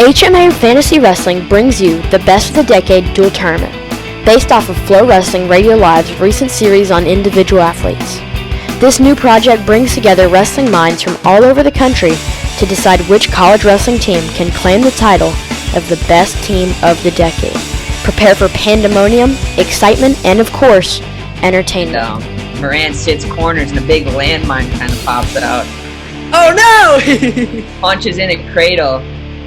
HMA Fantasy Wrestling brings you the Best of the Decade Dual Tournament, based off of Flo Wrestling Radio Live's recent series on individual athletes. This new project brings together wrestling minds from all over the country to decide which college wrestling team can claim the title of the best team of the decade. Prepare for pandemonium, excitement, and of course, entertainment. Moran sits corners and a big landmine kind of pops out. Oh no! Punches in a cradle,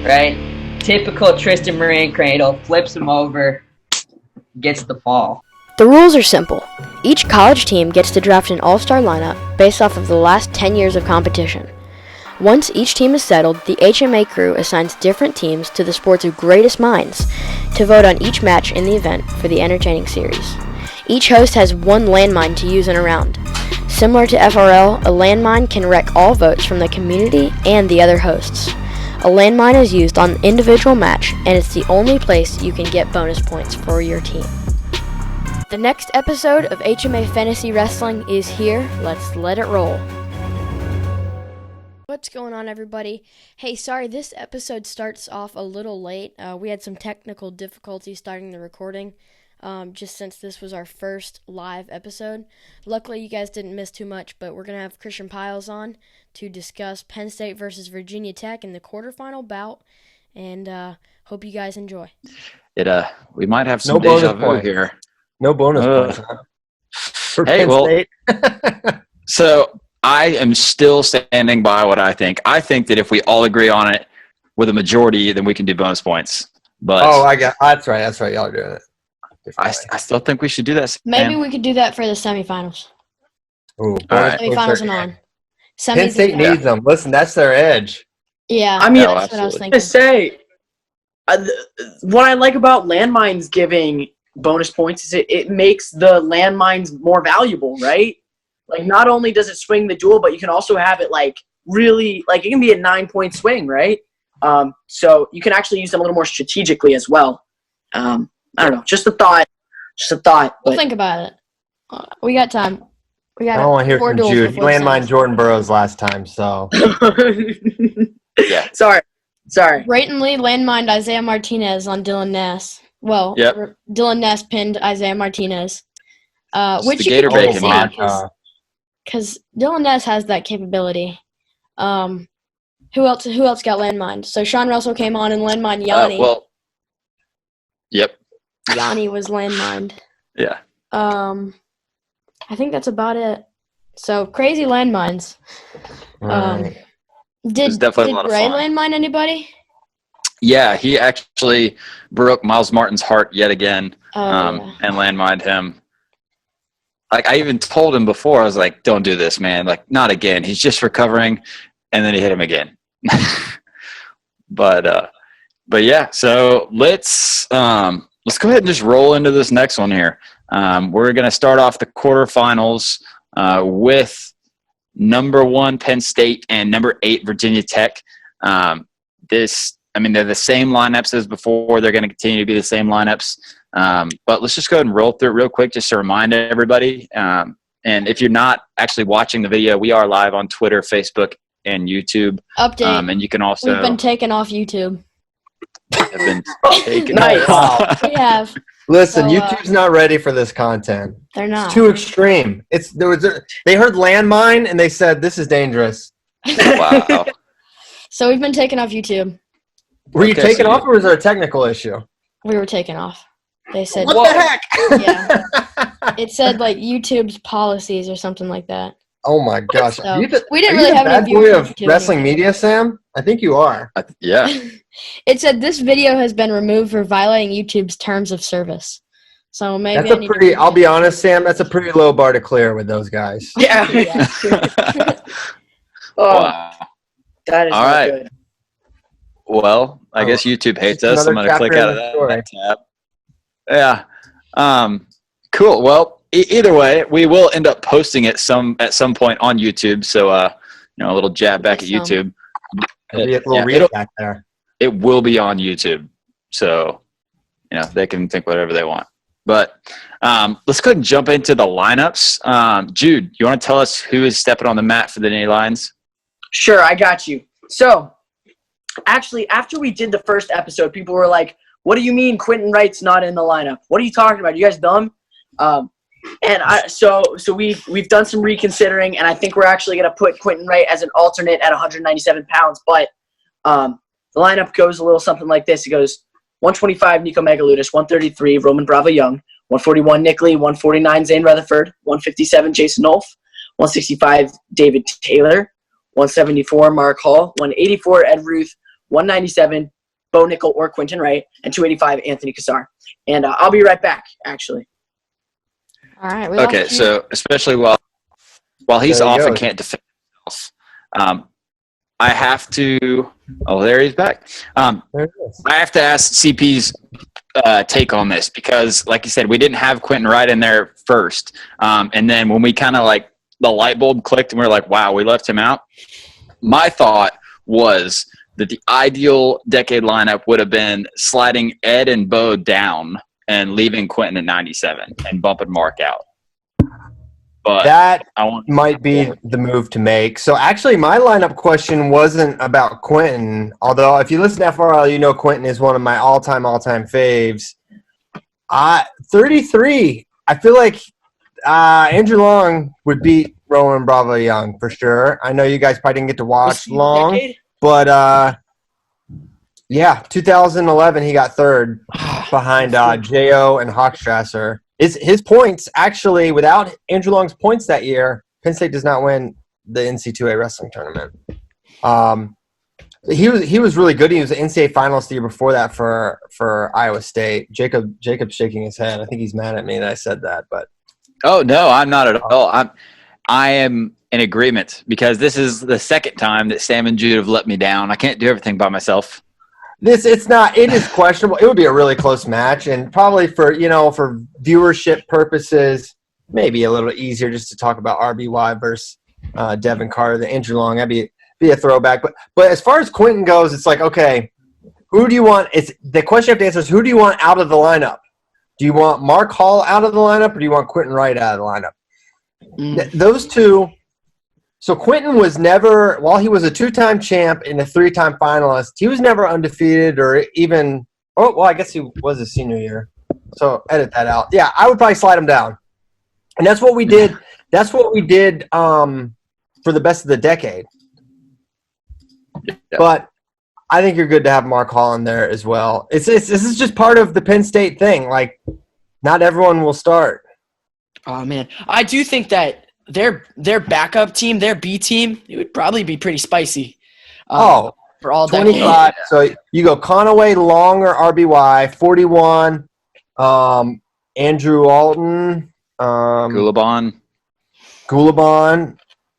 right? Typical Tristan Moran cradle, flips him over, gets the fall. The rules are simple. Each college team gets to draft an all-star lineup based off of the last 10 years of competition. Once each team is settled, the HMA crew assigns different teams to the sport's greatest minds to vote on each match in the event for the entertaining series. Each host has one landmine to use in a round. Similar to FRL, a landmine can wreck all votes from the community and the other hosts. A landmine is used on an individual match, and it's the only place you can get bonus points for your team. The next episode of HMA Fantasy Wrestling is here. Let's let it roll. What's going on, everybody? Hey, sorry, this episode starts off a little late. We had some technical difficulties starting the recording, just since this was our first live episode. Luckily, you guys didn't miss too much, but we're going to have Christian Piles on to discuss Penn State versus Virginia Tech in the quarterfinal bout, and hope you guys enjoy. We might have some deja vu here. No bonus points, huh? For hey, Penn State. So I am still standing by what I think. I think that if we all agree on it with a majority, then we can do bonus points. But that's right. That's right. Y'all are doing it. I still think we should do that. Maybe we could do that for the semifinals. Ooh, right. Semifinals and on. Penn State needs them. Listen, that's their edge. Yeah, I mean, that's what I was thinking. To say, what I like about landmines giving bonus points is it makes the landmines more valuable, right? Like, not only does it swing the duel, but you can also have it really it can be a 9-point swing, right? So you can actually use them a little more strategically as well. I don't know, just a thought. We'll think about it. We got time. I don't want to hear from Jude. He landmined Jordan Burroughs last time, so. Yeah. Sorry. Brayton Lee landmined Isaiah Martinez on Dylan Ness. Well, Dylan Ness pinned Isaiah Martinez. Which you can see because Dylan Ness has that capability. Who else got landmined? So Sean Russell came on and landmined Yanni. Yep. Yanni was landmined. Yeah. I think that's about it. So crazy landmines. Did Ray landmine anybody? Yeah, he actually broke Miles Martin's heart yet again, and landmined him. Like, I even told him before, I was like, don't do this, man. Like, not again. He's just recovering. And then he hit him again. But yeah, so let's go ahead and just roll into this next one here. We're going to start off the quarterfinals with number 1 Penn State and number 8 Virginia Tech. They're the same lineups as before. They're going to continue to be the same lineups. But let's just go ahead and roll through it real quick just to remind everybody. And if you're not actually watching the video, we are live on Twitter, Facebook, and YouTube. Update. And you can also... We've been taken off YouTube. Have been taken off. We have. Listen, YouTube's not ready for this content. They're not. It's too extreme. They heard landmine and they said, this is dangerous. Wow. So we've been taken off YouTube. Were you taken off, or was there a technical issue? We were taken off. They said, what the heck? Yeah. It said, YouTube's policies or something like that. Oh, my gosh. So, we didn't really have any viewers of wrestling media, Sam? I think you are. Yeah. It said, this video has been removed for violating YouTube's terms of service. So maybe I'll be honest, Sam, that's a pretty low bar to clear with those guys. Yeah. Wow. That is all right. Good. Well, I guess YouTube hates us. I'm going to click out of that tab. Yeah. Cool. Well, either way, we will end up posting it at some point on YouTube. So, a little jab back at YouTube. It'll be a little read back there. It will be on YouTube. So, they can think whatever they want. But let's go ahead and jump into the lineups. Jude, you want to tell us who is stepping on the mat for the Nittany Lions? Sure, I got you. So, Actually, after we did the first episode, people were like, "What do you mean Quentin Wright's not in the lineup? What are you talking about? You guys dumb?" So we've done some reconsidering, and I think we're actually going to put Quentin Wright as an alternate at 197 pounds. But the lineup goes a little something like this. It goes 125 Nico Megaludis, 133 Roman Bravo Young, 141 Nick Lee, 149 Zane Rutherford, 157 Jason Wolf, 165 David Taylor, 174 Mark Hall, 184 Ed Ruth, 197 Bo Nickel or Quentin Wright, and 285 Anthony Cassar. And I'll be right back, actually. All right. Okay, so especially while he's There he off and goes. can't defend himself, I have to. Oh, there he's back. There it is. I have to ask CP's take on this because, like you said, we didn't have Quentin Wright in there first, and then when we kind of like the light bulb clicked and we were like, "Wow, we left him out." My thought was that the ideal decade lineup would have been sliding Ed and Bo down and leaving Quentin at 97 and bumping Mark out. But That I want might be the move to make. So actually, my lineup question wasn't about Quentin. Although, if you listen to FRL, you know Quentin is one of my all-time faves. 33. I feel like Andrew Long would beat Roman Bravo Young for sure. I know you guys probably didn't get to watch Long, Decade? but yeah, 2011 he got third behind Jo and Hochstrasser. His points, actually, without Andrew Long's points that year, Penn State does not win the NC2A wrestling tournament. He was really good. He was an NCAA finalist the year before that for Iowa State. Jacob's shaking his head. I think he's mad at me that I said that. But Oh no, I'm not at all. I am in agreement because this is the second time that Sam and Jude have let me down. I can't do everything by myself. it is questionable. It would be a really close match, and probably for viewership purposes, maybe a little easier just to talk about RBY versus Devin Carter than Andrew Long. That'd be a throwback. But as far as Quentin goes, it's like, okay, who do you want? It's the question you have to answer is who do you want out of the lineup? Do you want Mark Hall out of the lineup, or do you want Quentin Wright out of the lineup? Those two. So Quentin was never, while he was a two-time champ and a three-time finalist, he was never undefeated or even – oh, well, I guess he was his senior year. So edit that out. Yeah, I would probably slide him down. And that's what we did. That's what we did for the best of the decade. Yeah. But I think you're good to have Mark Hall in there as well. This is just part of the Penn State thing. Like, not everyone will start. Oh, man. I do think that their backup team, their B team, it would probably be pretty spicy. For all 25. So you go Conaway, Long, or RBY. 41. Andrew Alton. Gulabon.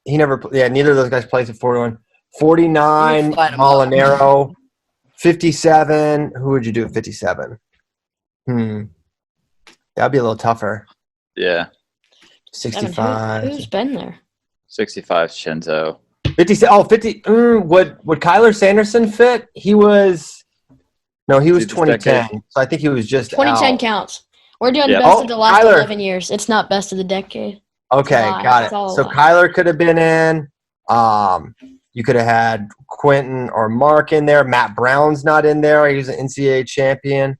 He never. Yeah, neither of those guys plays at 41. 49. Molinaro. 57. Who would you do at 57? That'd be a little tougher. Yeah. 65. Who's been there? 65 Shenzo. 50. Oh, 50. Would Kyler Sanderson fit? He was 2010. So I think he was just 2010 out. counts. We're doing Yeah. best of the last Kyler. 11 years. It's not best of the decade. Okay, It's a lie. got it. It's all a So lie. Kyler could have been in. You could have had Quentin or Mark in there. Matt Brown's not in there. He was an NCAA champion.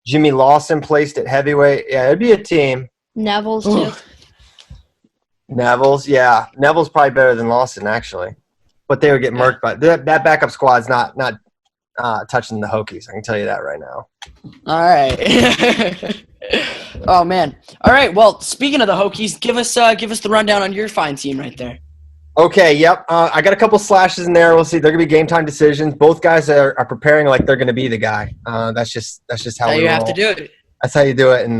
Jimmy Lawson placed at heavyweight. Yeah, it'd be a team. Neville's too. Neville's, yeah. Neville's probably better than Lawson, actually. But they would get murked by that backup squad's not touching the Hokies. I can tell you that right now. All right. Oh, man. All right. Well, speaking of the Hokies, give us the rundown on your fine team right there. Okay, yep. I got a couple slashes in there. We'll see. They're going to be game time decisions. Both guys are preparing like they're going to be the guy. That's just how we you roll. have to do it. That's how you do it in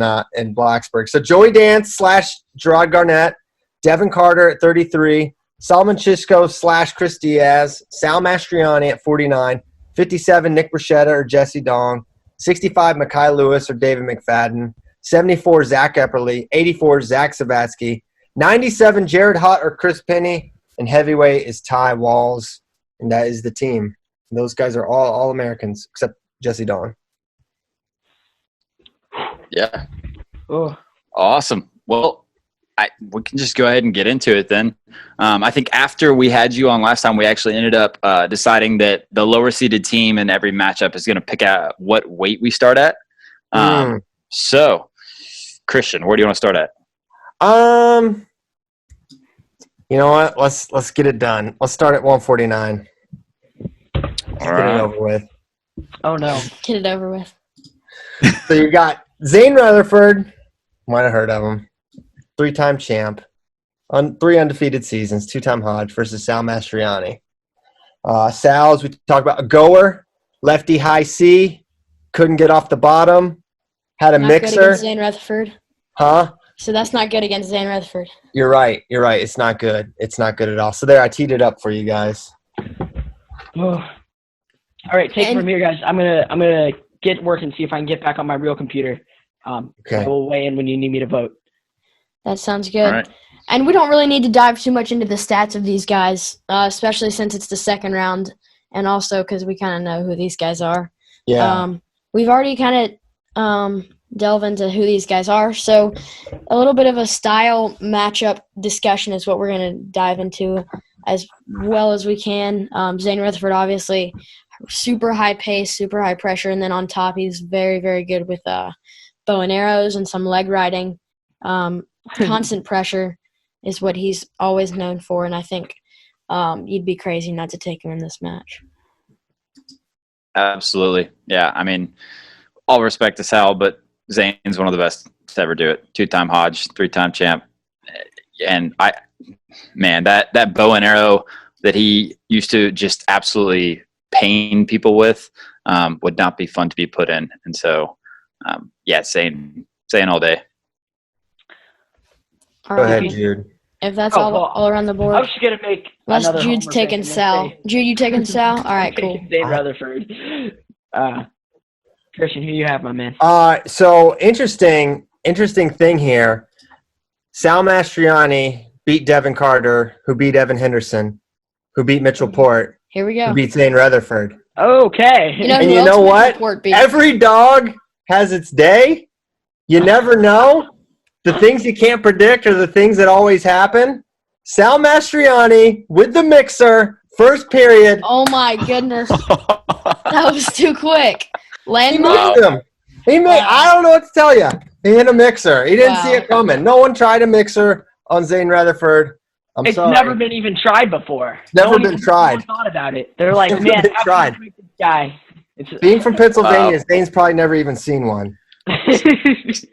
Blacksburg. So Joey Dance / Gerard Garnett, Devin Carter at 33, Solomon Chisco / Chris Diaz, Sal Mastriani at 49, 57 Nick Bruschetta or Jesse Dong, 65 Mekhi Lewis or David McFadden, 74 Zach Epperly, 84 Zach Savatsky, 97 Jared Hutt or Chris Penny, and heavyweight is Ty Walls, and that is the team. And those guys are all Americans except Jesse Dong. Yeah. Oh. Awesome. Well, we can just go ahead and get into it then. I think after we had you on last time, we actually ended up deciding that the lower seeded team in every matchup is going to pick out what weight we start at. So, Christian, where do you want to start at? You know what? Let's get it done. Let's start at 149. Get it over with. Oh no. Get it over with. So you got Zane Rutherford. Might have heard of him. 3-time champ. On 3 undefeated seasons. 2-time Hodge versus Sal Mastriani. Sal, as we talked about, a goer. Lefty high C. Couldn't get off the bottom. Had a Not mixer. good against Zane Rutherford. Huh? So that's not good against Zane Rutherford. You're right. It's not good. It's not good at all. So there, I teed it up for you guys. Oh. All right, take it from here, guys. I'm gonna get working, see if I can get back on my real computer. Okay. I will weigh in when you need me to vote. That sounds good. All right. And we don't really need to dive too much into the stats of these guys, especially since it's the second round, and also because we kind of know who these guys are. Yeah. We've already kind of delve into who these guys are. So a little bit of a style matchup discussion is what we're going to dive into as well as we can. Zane Rutherford, obviously, super high pace, super high pressure, and then on top he's very, very good with bow and arrows and some leg riding. Constant pressure is what he's always known for, and I think you'd be crazy not to take him in this match. Absolutely. Yeah, I mean, all respect to Sal, but Zane's one of the best to ever do it. 2-time Hodge, 3-time champ. And that bow and arrow that he used to just absolutely pain people with would not be fun to be put in. And so, Zane all day. All Go right. ahead, Jude. If that's all around the board. I was just gonna make Unless another Jude's homer taking pick and Sal. say- Jude, you taking Sal? All right, cool. Zane Rutherford. Christian, who you have, my man? So interesting thing here. Sal Mastriani beat Devin Carter, who beat Evan Henderson, who beat Mitchell Port, Here we who go. beat Zane Rutherford. Okay. You know And who you else know Mitchell what? Port beat? Every dog has its day. You never know. The things you can't predict are the things that always happen. Sal Mastriani with the mixer, first period. Oh, my goodness. That was too quick. He Landmark? mixed him. I don't know what to tell you. He hit a mixer. He didn't see Wow. it coming. No one tried a mixer on Zane Rutherford. I'm It's sorry. never been even tried before. Never been No tried. one thought about it. They're like, Never man, been how tried. can we make this guy? Being from Pennsylvania, Zane's probably never even seen one.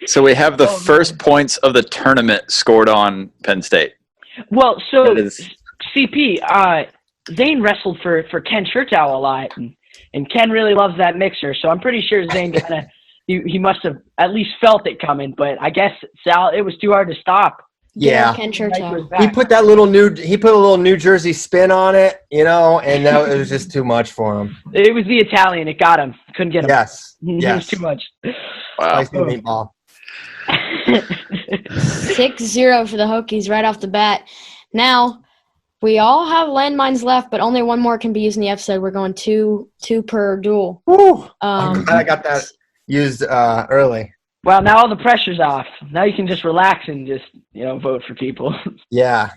So we have the first points of the tournament scored on Penn State. Well, so That is- CP, Zane wrestled for Ken Chertow a lot, and Ken really loves that mixer. So I'm pretty sure Zane he must have at least felt it coming. But I guess Sal, it was too hard to stop. Yeah. Ken Chertow. He put a little New Jersey spin on it, and it was just too much for him. It was the Italian. It got him. Couldn't get him. Yes. It was Yes. too much. Wow. Spicy meatball. 6-0 for the Hokies right off the bat. Now, we all have landmines left, but only one more can be used in the episode. We're going two per duel. Woo. I'm glad I got that used early. Well, now all the pressure's off. Now you can just relax and just vote for people. Yeah.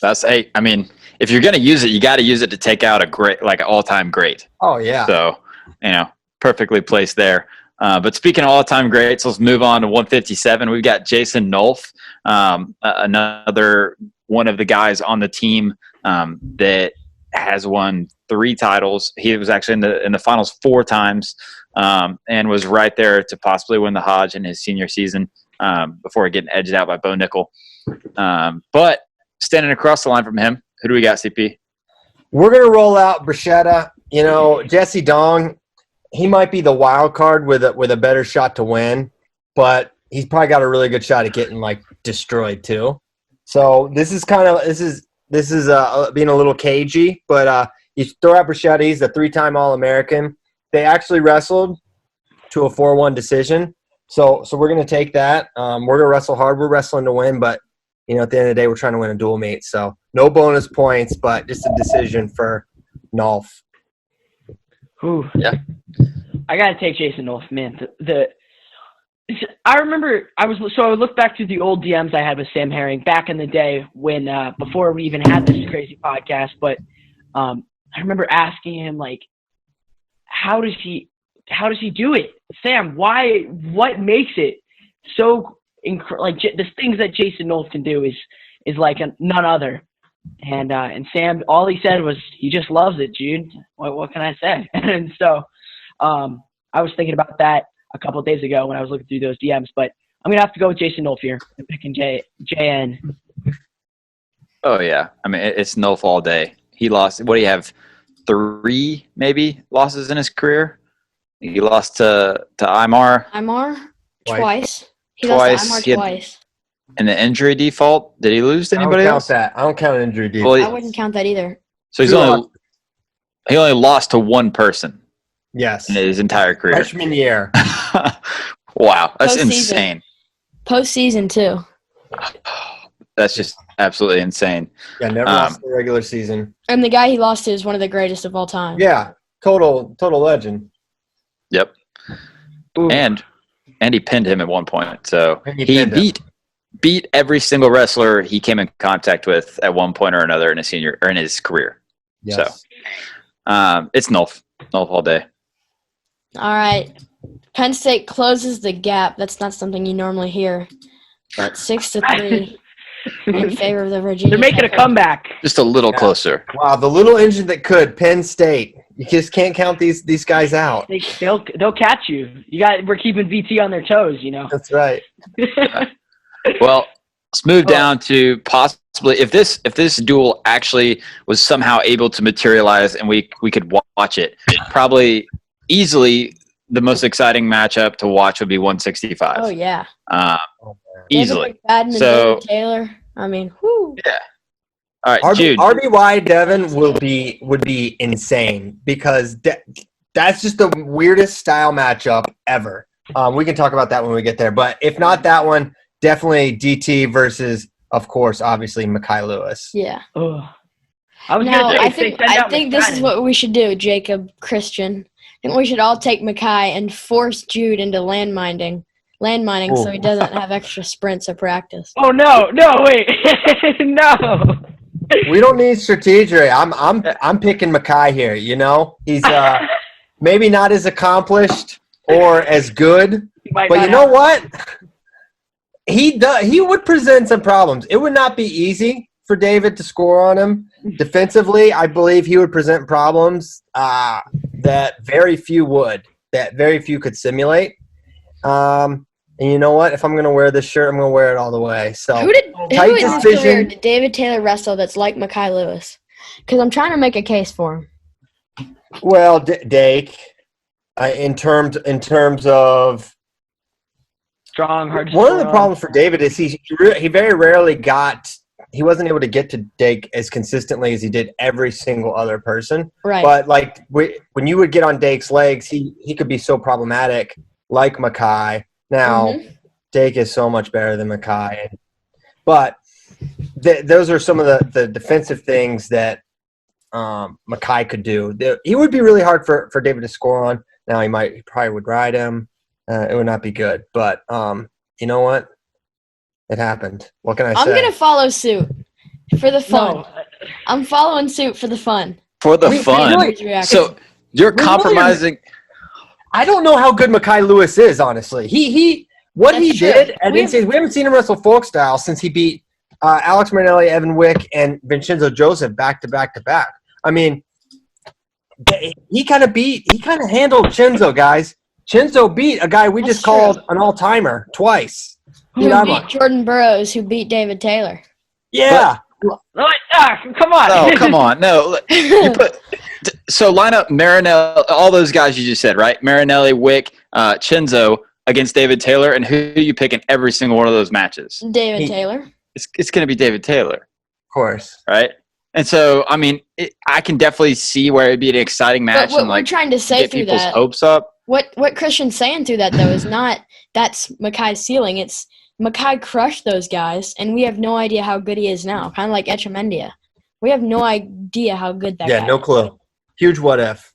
That's I mean, if you're gonna use it, you got to use it to take out a great, like an all-time great. Oh, yeah. So, perfectly placed there. But speaking of all-time greats, let's move on to 157. We've got Jason Nolf, another one of the guys on the team that has won 3 titles. He was actually in the finals 4 times and was right there to possibly win the Hodge in his senior season before getting edged out by Bo Nickel. But standing across the line from him, who do we got, CP? We're going to roll out Bruschetta. Jesse Dong, he might be the wild card with a better shot to win, but he's probably got a really good shot at getting destroyed too. So this is being a little cagey, but you throw out Bruschetta. He's a 3-time All-American. They actually wrestled to a 4-1 decision. So we're going to take that. We're going to wrestle hard. We're wrestling to win, but at the end of the day, we're trying to win a dual meet. So no bonus points, but just a decision for Nolf. Ooh. Yeah. I gotta take Jason Nolf, man. I remember I looked back to the old DMs I had with Sam Herring back in the day when before we even had this crazy podcast. But I remember asking him like, how does he do it, Sam? What makes it so the things that Jason Knowles can do is like none other. And Sam, all he said was, he just loves it, Jude. What can I say? And so I was thinking about that a couple of days ago when I was looking through those DMs, but I'm going to have to go with Jason Knowles here and picking JN. Oh, yeah. I mean, it's Knowles all day. He lost, what do you have, 3 maybe losses in his career? He lost to Imar. Twice. He Twice. lost to Imar twice. And the injury default, did he lose to anybody else? I don't count injury default. I wouldn't count that either. So he only lost to one person. Yes. In his entire career. Freshman year. Wow. That's Postseason. insane. Postseason, too. That's just absolutely insane. Yeah, never lost the regular season. And the guy he lost to is one of the greatest of all time. Yeah, total legend. Yep. Ooh. And he pinned him at one point. So And he he pinned beat every single wrestler he came in contact with at one point or another in his career. Yes. So it's Knowles all day. All right. Penn State closes the gap. That's not something you normally hear. But 6-3 in favor of the Virginia. They're making a comeback. Just a little closer. Wow, the little engine that could, Penn State. You just can't count these guys out. They'll catch you. We're keeping VT on their toes, you know. That's right. Well, let's move down to possibly if this duel actually was somehow able to materialize and we could watch it, probably easily the most exciting matchup to watch would be 165. Oh, yeah. Easily. David McFadden and David Taylor. I mean, whoo. Yeah. All right, Jude. RBY Devin would be insane because that's just the weirdest style matchup ever. We can talk about that when we get there, but if not that one, definitely DT versus, of course, obviously Mekhi Lewis. Yeah. Oh. I think this is what we should do, Jacob, Christian. I think we should all take Mekhi and force Jude into landmining so he doesn't have extra sprints of practice. Oh no, wait. No. We don't need strategy. I'm picking Mekhi here, you know? He's maybe not as accomplished or as good, but you know what? He would present some problems. It would not be easy for David to score on him. Defensively, I believe he would present problems that very few could simulate. And you know what? If I'm going to wear this shirt, I'm going to wear it all the way. So who in his career did David Taylor wrestle that's like Mekhi Lewis? Because I'm trying to make a case for him. Well, Dake, in terms of strong, hard. One of the problems for David is he very rarely he wasn't able to get to Dake as consistently as he did every single other person. Right. But like when you would get on Dake's legs, he could be so problematic, like Mekhi. Now, Dake is so much better than Mekhi. But those are some of the defensive things that Mekhi could do. He would be really hard for David to score on. Now, he probably would ride him. It would not be good. But you know what? It happened. What can I say? I'm going to follow suit for the fun. No. I'm following suit for the fun. For the fun. So you're compromising. I don't know how good Mekhi Lewis is, honestly. He did at NCAA, we haven't seen him wrestle folk style since he beat Alex Marinelli, Evan Wick, and Vincenzo Joseph back to back to back. I mean, he kind of handled Chenzo, guys. Chenzo beat a guy we just called an all-timer twice. Who beat Jordan Burroughs, who beat David Taylor. Yeah. Come on. Oh, come on. No. So line up Marinelli, all those guys you just said, right? Marinelli, Wick, Chenzo against David Taylor, and who you pick in every single one of those matches? David Taylor. It's going to be David Taylor. Of course. Right? And so, I mean, I can definitely see where it'd be an exciting match. But what and we're trying to say get through people's that, hopes up. What Christian's saying through that, though, is not that's Mekhi's ceiling. It's Mekhi crushed those guys, and we have no idea how good he is now, kind of like Echemendia. We have no idea how good that guy is. Yeah, no clue. Huge what if.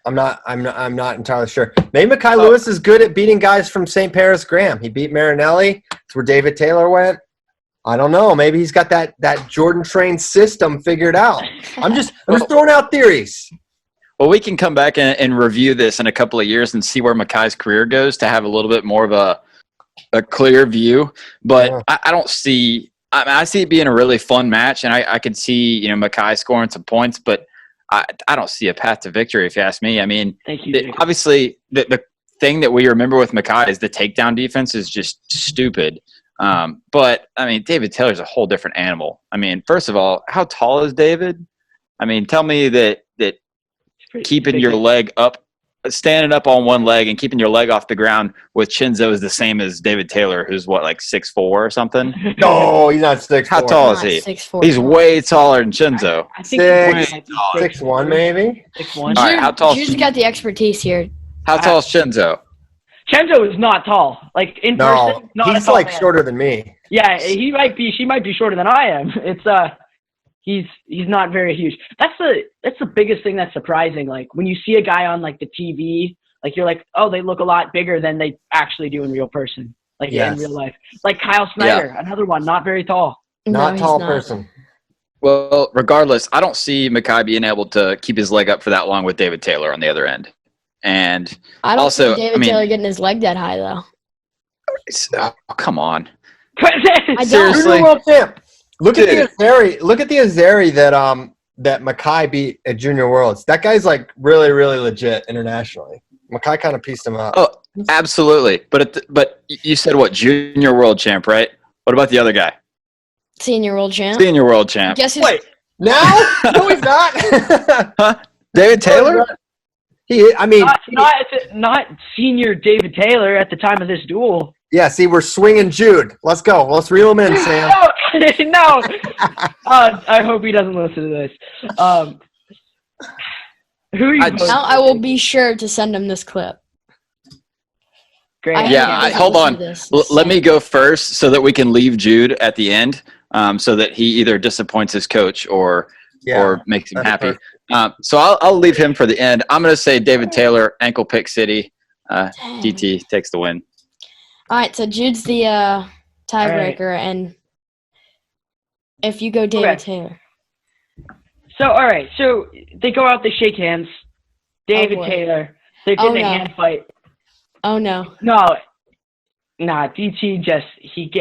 I'm not entirely sure. Maybe Mekhi Lewis is good at beating guys from St. Paris Graham. He beat Marinelli. That's where David Taylor went. I don't know. Maybe he's got that Jordan Train system figured out. I'm just throwing out theories. Well, we can come back and review this in a couple of years and see where Mekhi's career goes to have a little bit more of a clear view. But yeah. I don't see – I see it being a really fun match, and I could see, Mekhi scoring some points, but I don't see a path to victory if you ask me. I mean, obviously the thing that we remember with Mekhi is the takedown defense is just stupid. But, I mean, David Taylor's a whole different animal. I mean, first of all, how tall is David? I mean, tell me that keeping your leg up, standing up on one leg and keeping your leg off the ground with Chinzo is the same as David Taylor, who's what, like 6'4" or something? No, he's not 6'4". How tall is he? 6'4". He's way taller than Chinzo. I think 6'1", maybe. 6'1". All right, how tall? Jude's got the expertise here. How tall is Chinzo? Chenzo is not tall. Like in person, not he's a tall like man. shorter than me. Yeah, she might be shorter than I am. It's he's not very huge. That's the biggest thing that's surprising. Like when you see a guy on like the TV, like you're like, oh, they look a lot bigger than they actually do in real person. Like in real life. Like Kyle Snyder, another one, not very tall. Not tall person. Well, regardless, I don't see Mekhi being able to keep his leg up for that long with David Taylor on the other end. And I don't also, see David Taylor getting his leg that high, though. Oh, come on. I Seriously? Junior world champ. Look at the Azeri that Mekhi beat at Junior Worlds. That guy's like really, really legit internationally. Mekhi kind of pieced him up. Oh, absolutely. But you said what? Junior world champ, right? What about the other guy? Senior world champ. Senior world champ. Guess who's Wait, now? No, he's not. Huh? David Taylor? Not senior David Taylor at the time of this duel. Yeah, see, we're swinging Jude. Let's go. Let's reel him in, Sam. No. I hope he doesn't listen to this. Who are you? Now I will be sure to send him this clip. Great. Hold on. Let me go first so that we can leave Jude at the end, so that he either disappoints his coach or makes him happy. So I'll leave him for the end. I'm going to say David Taylor, ankle pick city. DT takes the win. All right, so Jude's the tiebreaker, and if you go David Taylor. So, all right. So they go out, they shake hands. David Taylor. They're getting a hand fight. Oh, no. Nah, DT he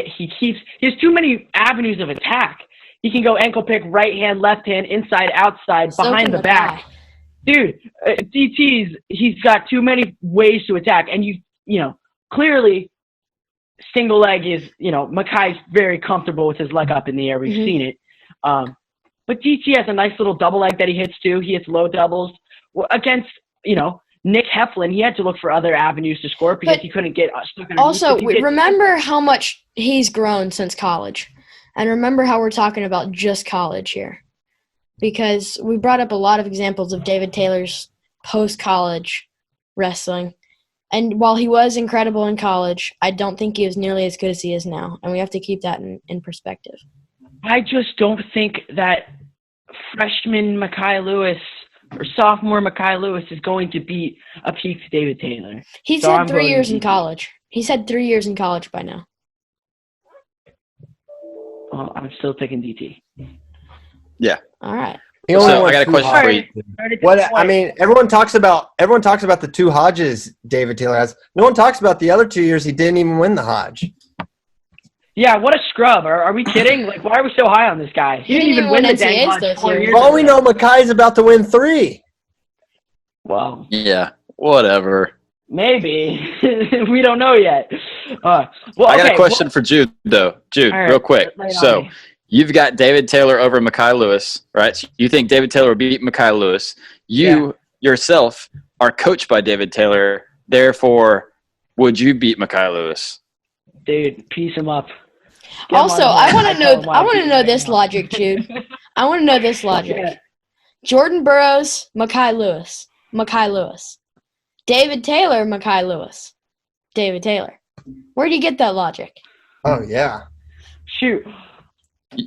has too many avenues of attack. He can go ankle pick, right hand, left hand, inside, outside, behind the back. Dude, he's got too many ways to attack. And clearly single leg is, Mekhi's very comfortable with his leg up in the air. We've seen it. But DT has a nice little double leg that he hits too. He hits low doubles. Against, Nick Heflin, he had to look for other avenues to score because he couldn't get stuck underneath. Also, remember how much he's grown since college. And remember how we're talking about just college here. Because we brought up a lot of examples of David Taylor's post-college wrestling. And while he was incredible in college, I don't think he was nearly as good as he is now. And we have to keep that in perspective. I just don't think that freshman Mekhi Lewis or sophomore Mekhi Lewis is going to beat a peak David Taylor. He's had 3 years in college. He's had 3 years in college by now. Well, I'm still picking DT. Yeah. All right. So I got a question for you. Everyone talks about the two Hodges David Taylor has. No one talks about the other 2 years he didn't even win the Hodge. Yeah, what a scrub. Are we kidding? Like, why are we so high on this guy? He didn't even win the dang Hodge 4 years ago. Well, we know Mekhi's about to win 3. Well. Yeah, whatever. Maybe. We don't know yet. I got a question for Jude, though. Jude, real quick. So you've got David Taylor over Mekhi Lewis, right? So you think David Taylor will beat Mekhi Lewis. You yourself are coached by David Taylor. Therefore, would you beat Mekhi Lewis? Dude, piece him up. Also, I want to know this logic, Jude. I want to know this logic. Yeah. Jordan Burroughs, Mekhi Lewis. David Taylor, Mekhi Lewis. David Taylor. Where do you get that logic? Oh, yeah. Shoot.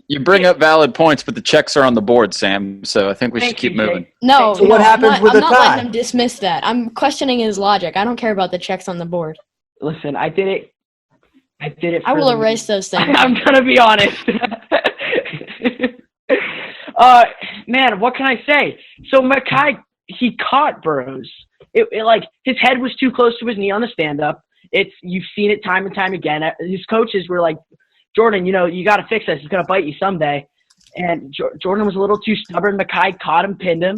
You bring up valid points, but the checks are on the board, Sam. So I think we should keep moving. No, So what happens with I'm a not tie? letting him dismiss that. I'm questioning his logic. I don't care about the checks on the board. Listen, I did it. I will erase those things. I'm gonna be honest. Man, what can I say? So Mackay, he caught Burroughs. It like his head was too close to his knee on the stand-up. You've seen it time and time again. His coaches were like, Jordan, you got to fix this. It's gonna bite you someday. And Jordan was a little too stubborn. Mackay caught him, pinned him.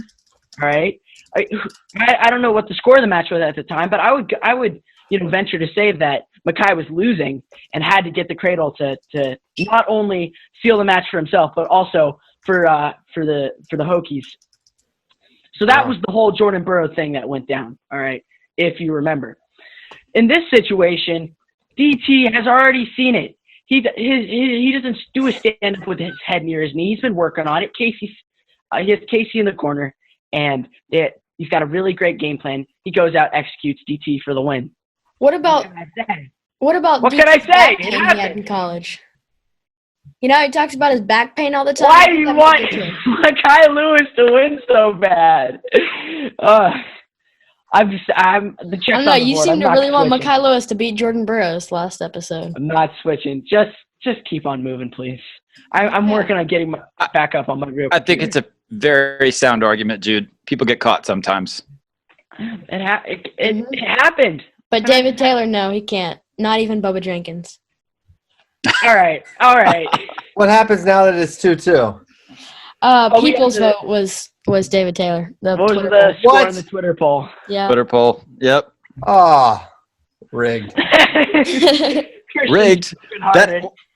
All right. I don't know what the score of the match was at the time, but I would venture to say that Mackay was losing and had to get the cradle to not only seal the match for himself, but also for the Hokies. So that was the whole Jordan Burroughs thing that went down. All right, if you remember. In this situation, DT has already seen it. He doesn't do a stand up with his head near his knee. He's been working on it. He has Casey in the corner, and he's got a really great game plan. He goes out, executes DT for the win. What about What DT's can I say? back It pain he had happened. in college? He talks about his back pain all the time. Why do you want Mackay Lewis to win so bad? I'm the check. I don't know. You seem to really want Mackay Lewis to beat Jordan Burroughs last episode. I'm not switching. Just keep on moving, please. I'm working on getting back up on my real. I think it's a very sound argument, Jude. People get caught sometimes. It happened. But David Taylor, no, he can't. Not even Bubba Jenkins. All right. What happens now that it's 2-2? People's vote was David Taylor. What was Twitter the poll. score on the Twitter poll? Yeah. Twitter poll. Yep. Rigged. Rigged.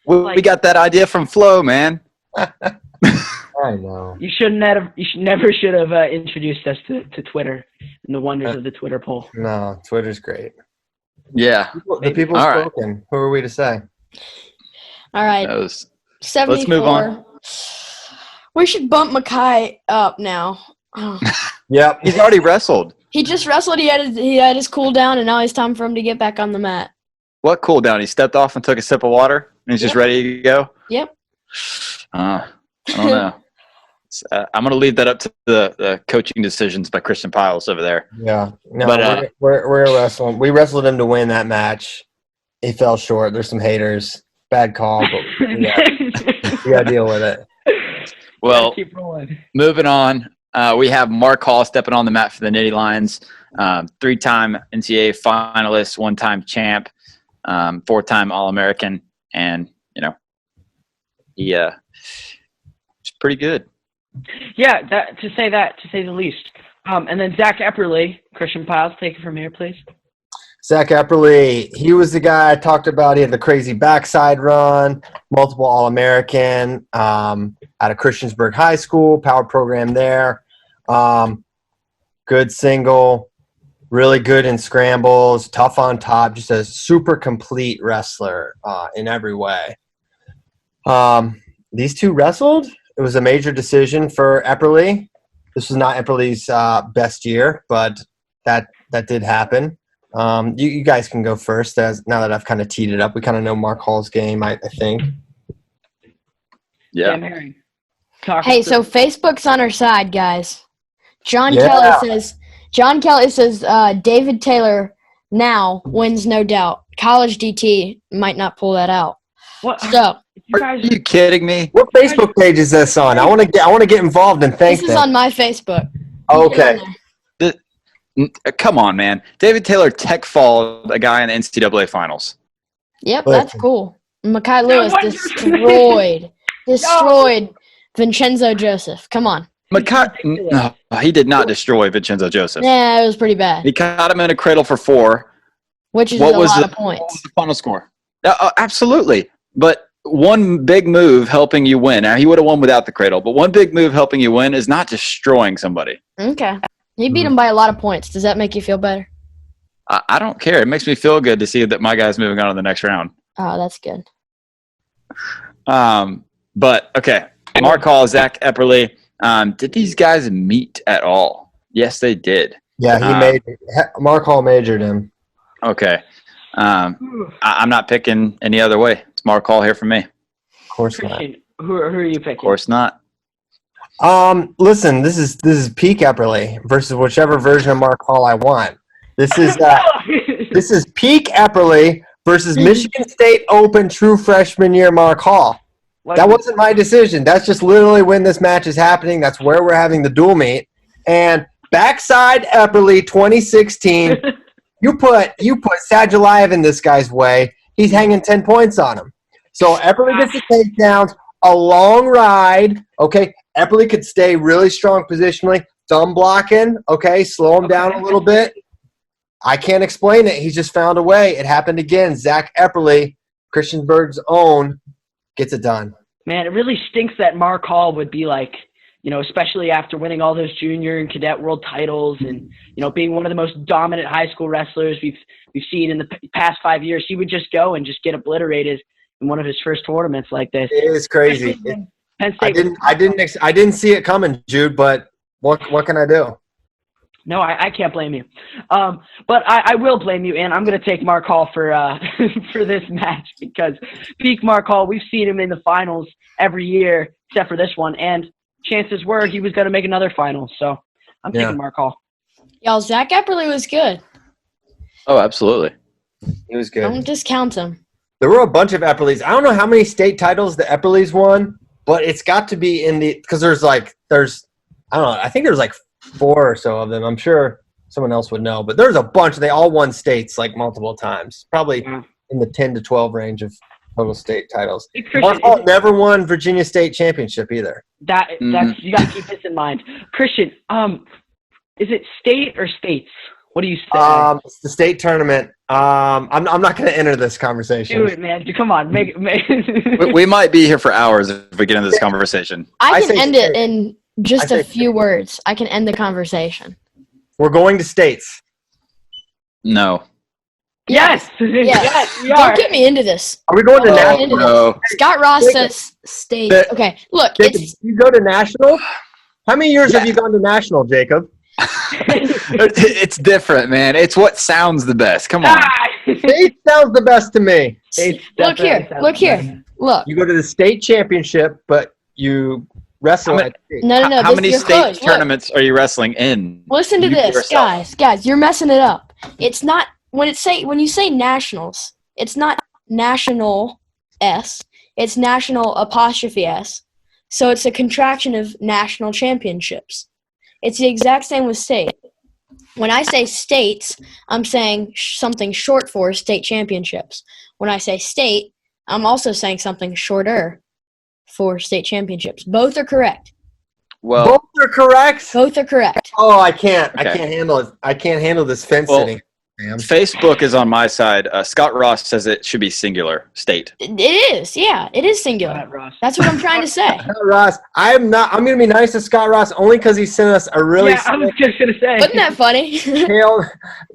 We got that idea from Flo, man. I know. You never should have introduced us to Twitter and the wonders of the Twitter poll. No, Twitter's great. Yeah. The people All right. spoken. Who are we to say? All right. 74. Let's move on. We should bump Mackay up now. Oh. Yep. He's already wrestled. He just wrestled. He had his cool down, and now it's time for him to get back on the mat. What cool down? He stepped off and took a sip of water, and he's just ready to go? Yep. I don't know. I'm going to leave that up to the coaching decisions by Christian Piles over there. Yeah. No, But, we're wrestling. We wrestled him to win that match. He fell short. There's some haters. Bad call, but we got to deal with it. Well, keep rolling. Moving on, we have Mark Hall stepping on the mat for the Nittany Lions, 3-time NCAA finalist, 1-time champ, 4-time All-American, and it's pretty good. Yeah, to say the least. And then Zach Epperly, Christian Piles, take it from here, please. Zach Epperly, he was the guy I talked about. He had the crazy backside run, multiple All-American, out of Christiansburg High School, power program there. Good single, really good in scrambles, tough on top, just a super complete wrestler in every way. These two wrestled. It was a major decision for Epperly. This was not Epperly's best year, but that did happen. You guys can go first. Now that I've kind of teed it up, we kind of know Mark Hall's game, I think. Yeah. Sam Herring. Hey, so Facebook's on our side, guys. John Yeah. Kelly says David Taylor now wins, no doubt. College DT might not pull that out. What? So Are you kidding me? What Facebook page is this on? I want to get involved and thank this is them. on my Facebook. Okay. Come on, man. David Taylor tech followed a guy in the NCAA finals. Yep, Listen. that's cool. Mackay Lewis what you're destroyed Vincenzo Joseph. Come on. No, he did not destroy Vincenzo Joseph. Yeah, it was pretty bad, He caught him in a cradle for 4. which is What a was lot the- of What was points. the final score? Absolutely. But one big move helping you win. Now, he would have won without the cradle, but one big move helping you win is not destroying somebody. Okay. He beat him by a lot of points. Does that make you feel better? I don't care. It makes me feel good to see that my guy's moving on to the next round. Oh, that's good. But, okay. Mark Hall, Zach Epperly. Did these guys meet at all? Yes, they did. Yeah, Mark Hall majored him. Okay. I'm not picking any other way. It's Mark Hall here for me. Of course not. Who are you picking? Of course not. Listen, this is peak Epperly versus whichever version of Mark Hall I want. This is this is peak Epperly versus Michigan State Open true freshman year Mark Hall. That wasn't my decision. That's just literally when this match is happening. That's where we're having the dual meet. And backside Epperly 2016, you put Sadulayev in this guy's way. He's hanging 10 points on him. So Epperly gets the takedowns, a long ride. Okay, Epperly could stay really strong positionally, thumb blocking. Okay, slow him down a little bit. I can't explain it. He's just found a way. It happened again. Zach Epperly, Christiansburg's own, gets it done. Man, it really stinks that Mark Hall would be like, especially after winning all those junior and cadet world titles and, being one of the most dominant high school wrestlers we've seen in the past 5 years. He would just go and just get obliterated in one of his first tournaments like this. It is crazy. Penn State I didn't see it coming, Jude, but what can I do? No, I can't blame you. But I will blame you, and I'm going to take Mark Hall for for this match because peak Mark Hall, we've seen him in the finals every year except for this one, and chances were he was going to make another final. So I'm taking Mark Hall. Y'all, Zach Epperly was good. Oh, absolutely. He was good. Don't discount him. There were a bunch of Epperleys. I don't know how many state titles the Epperleys won, but it's got to be in the – because there's I don't know. I think there's 4 or so of them. I'm sure someone else would know. But there's a bunch. They all won states multiple times, probably in the 10 to 12 range of total state titles. Mark Hall never won Virginia State Championship either. That's you got to keep this in mind. Christian, is it state or states? What do you say? It's the state tournament. I'm not going to enter this conversation. Do it, man. Come on. Make We might be here for hours if we get into this conversation. I can end it in just a few words. I can end the conversation. We're going to states. No. Yes. Yes, we are. Don't get me into this. Are we going to national? No. Scott Ross says state. Okay, look. Jacob, you go to national? How many years have you gone to national, Jacob? It's different, man. It's what sounds the best. Come on. State sounds the best to me. Look here. Look. You go to the state championship, but you wrestle at state. No. How many state tournaments are you wrestling in? Listen to this, guys. You're messing it up. It's not when you say nationals. It's not national S. It's national apostrophe S. So it's a contraction of national championships. It's the exact same with state. When I say states, I'm saying something short for state championships. When I say state, I'm also saying something shorter for state championships. Both are correct. Well, both are correct. Both are correct. Oh, I can't. Okay. I can't handle it. I can't handle this fence sitting. Facebook is on my side. Scott Ross says it should be singular state. It is. Yeah, it is singular. That's what I'm trying to say. Scott Ross, I'm going to be nice to Scott Ross only because he sent us a really. Yeah, I was just going to say. Wasn't that funny?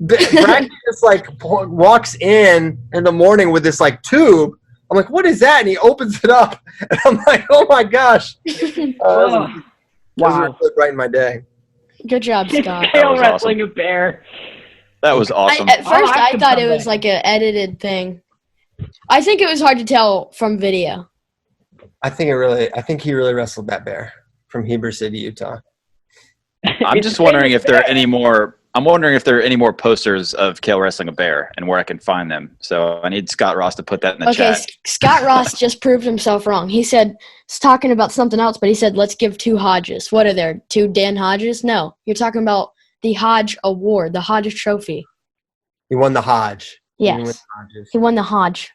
Brad just walks in the morning with this tube. I'm like, what is that? And he opens it up, and I'm like, oh my gosh. Wow. Right in my day. Good job, Scott. Kale wrestling a bear. That was awesome. At first, I thought it was an edited thing. I think it was hard to tell from video. I think he really wrestled that bear from Heber City, Utah. I'm just wondering if there are any more. I'm wondering if there are any more posters of Kale wrestling a bear and where I can find them. So I need Scott Ross to put that in the chat. Okay, Scott Ross just proved himself wrong. He said he's talking about something else, but he said let's give 2 Hodges. What are there? 2 Dan Hodges? No, you're talking about the Hodge Award, the Hodge Trophy. He won the Hodge. Yes, he won the Hodge.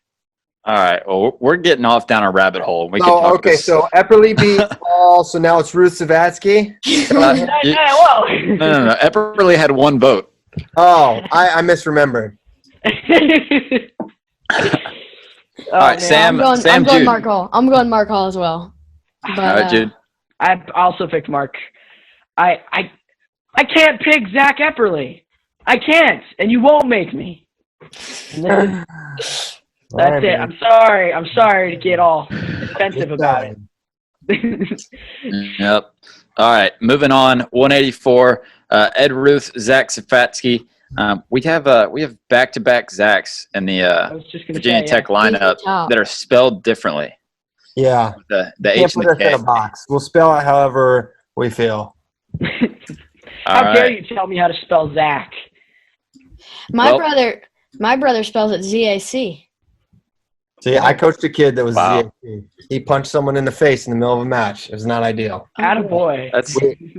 All right. Well, we're getting off down a rabbit hole. We can talk okay. So Epperly beat Paul. So now it's Ruth Savatsky. No. Epperly had 1 vote. Oh, I misremembered. All right, Sam. I'm going Mark Hall. I'm going Mark Hall as well. But, all right, Jude. I also picked Mark. I can't pick Zach Epperly. I can't, and you won't make me. That's it. I'm sorry to get all defensive about it. Yep. All right. Moving on. 184. Ed Ruth, Zach Safatsky. We have back-to-back Zachs in the Virginia Tech lineup that are spelled differently. Yeah. The Can't H and put the us in K. a box. We'll spell it however we feel. How dare you tell me how to spell Zach? My brother spells it ZAC. See, I coached a kid that was Wow. ZAC. He punched someone in the face in the middle of a match. It was not ideal. Attaboy. That's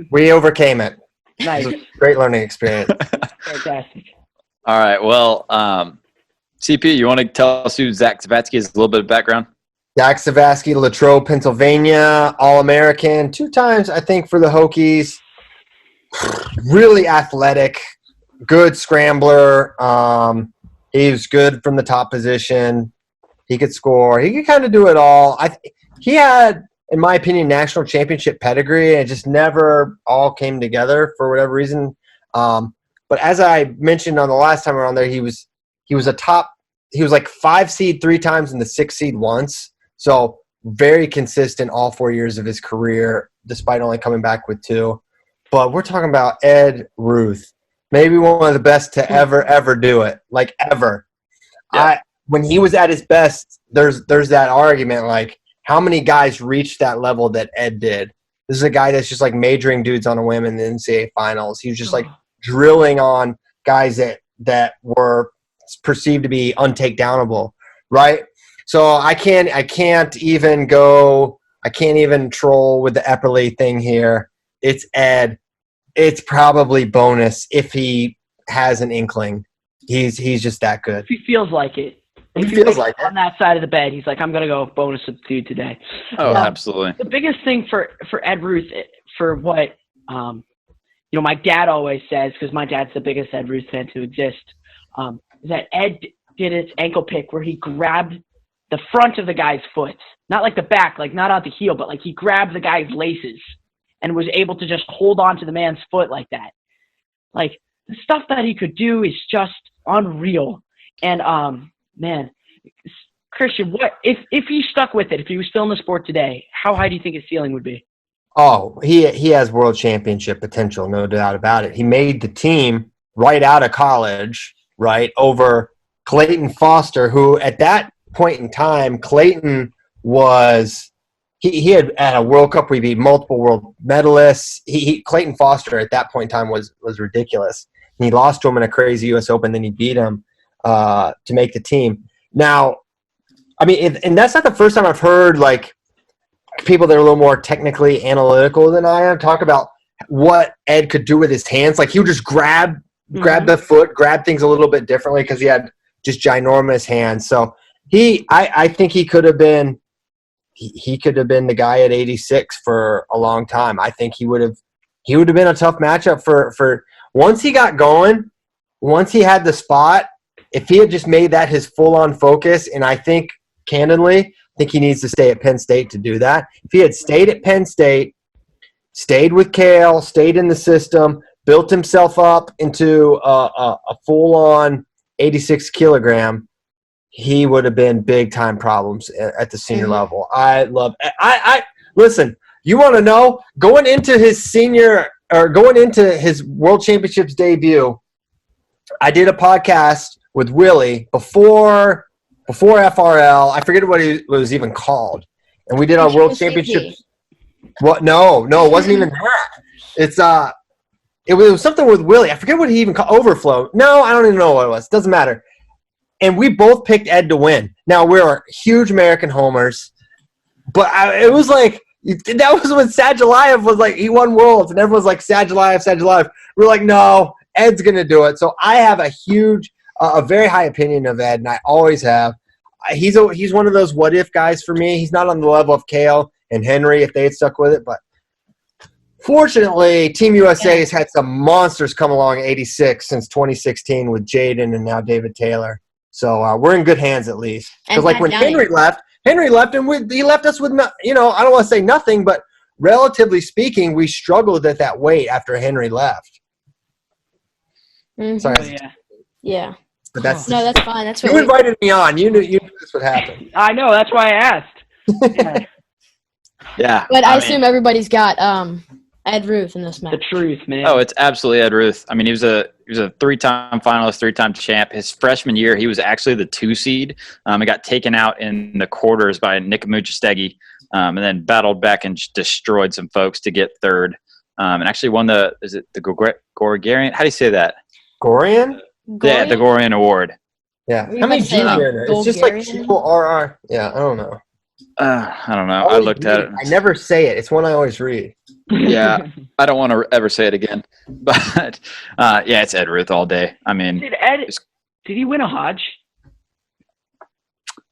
We overcame it. It Nice. was a great learning experience. Fantastic. all right. Well, CP, you want to tell us who Zach Zavatsky is? A little bit of background. Zach Savasky, Latrobe, Pennsylvania, All-American, 2 times, I think, for the Hokies. Really athletic, good scrambler. He was good from the top position. He could score. He could kind of do it all. He had, in my opinion, national championship pedigree, and it just never all came together for whatever reason. But as I mentioned on the last time around there, he was like 5 seed 3 times and the 6 seed once. So very consistent all 4 years of his career, despite only coming back with 2. But we're talking about Ed Ruth, maybe one of the best to ever do it, like ever. Yeah. When he was at his best, there's that argument, like how many guys reached that level that Ed did. This is a guy that's just like majoring dudes on a whim in the NCAA finals. He was just like drilling on guys that were perceived to be untakedownable, right? So I can't even troll with the Epperle thing here. It's Ed. It's probably bonus if he has an inkling. He's just that good. If he feels like it. He If he feels wakes like up on that side of the bed, he's like, I'm going to go bonus a dude today. Oh, absolutely. The biggest thing for Ed Ruth, for what my dad always says, because my dad's the biggest Ed Ruth fan to exist, is that Ed did his ankle pick where he grabbed the front of the guy's foot, not like the back, like not out the heel, but like he grabbed the guy's laces and was able to just hold on to the man's foot like that. Like the stuff that he could do is just unreal. And man, Christian, what if he stuck with it? If he was still in the sport today, how high do you think his ceiling would be? Oh, he has world championship potential, no doubt about it. He made the team right out of college, right, over Clayton Foster, who at that point in time, Clayton was he had at a World Cup where he beat multiple world medalists. Clayton Foster at that point in time was ridiculous. And he lost to him in a crazy U.S. Open, then he beat him to make the team. Now, I mean, and that's not the first time I've heard like people that are a little more technically analytical than I am talk about what Ed could do with his hands. Like he would just grab the foot, grab things a little bit differently because he had just ginormous hands. So I think he could have been the guy at 86 for a long time. I think he would have been a tough matchup for once he got going, once he had the spot. If he had just made that his full-on focus, and I think, candidly, he needs to stay at Penn State to do that. If he had stayed at Penn State, stayed with Cale, stayed in the system, built himself up into a full-on 86 kilogram, he would have been big-time problems at the senior level. I listen, you want to know, going into his World Championships debut, I did a podcast with Willie before FRL. I forget what it was even called. And we did our World Championships. What? No, it wasn't even that. It was something with Willie. I forget what he even called. Overflow. No, I don't even know what it was. Doesn't matter. And we both picked Ed to win. Now, we're huge American homers. But it was like, that was when Sadulayev was like, he won Worlds. And everyone's like, Sadulayev. We're like, no, Ed's going to do it. So I have a very high opinion of Ed, and I always have. He's one of those what-if guys for me. He's not on the level of Cale and Henry if they had stuck with it. But fortunately, Team USA has had some monsters come along at 86 since 2016 with Jaden and now David Taylor. So we're in good hands at least. Because like when Henry left, and he left us with, I don't want to say nothing, but relatively speaking, we struggled at that weight after Henry left. Mm-hmm. Sorry. Yeah. But that's fine. That's what you invited me on. You knew this would happen. I know. That's why I asked. Yeah. But I assume everybody's got Ed Ruth in this The match. truth, man. Oh, it's absolutely Ed Ruth. I mean, he was a 3-time finalist, 3-time champ. His freshman year, he was actually the 2 seed. He got taken out in the quarters by Nick Muchastegui, and then battled back and destroyed some folks to get 3rd. And actually won the Gorgarian? How do you say that? Gorian? Yeah, the Gorian Award. Yeah. Were you How many about to say, G's like, are in there? It's just like Bulgarian? GORR. Yeah, I don't know. I don't know. I looked at it. I never say it. It's one I always read. Yeah, I don't want to ever say it again. But, yeah, it's Ed Ruth all day. I mean, Did he win a Hodge?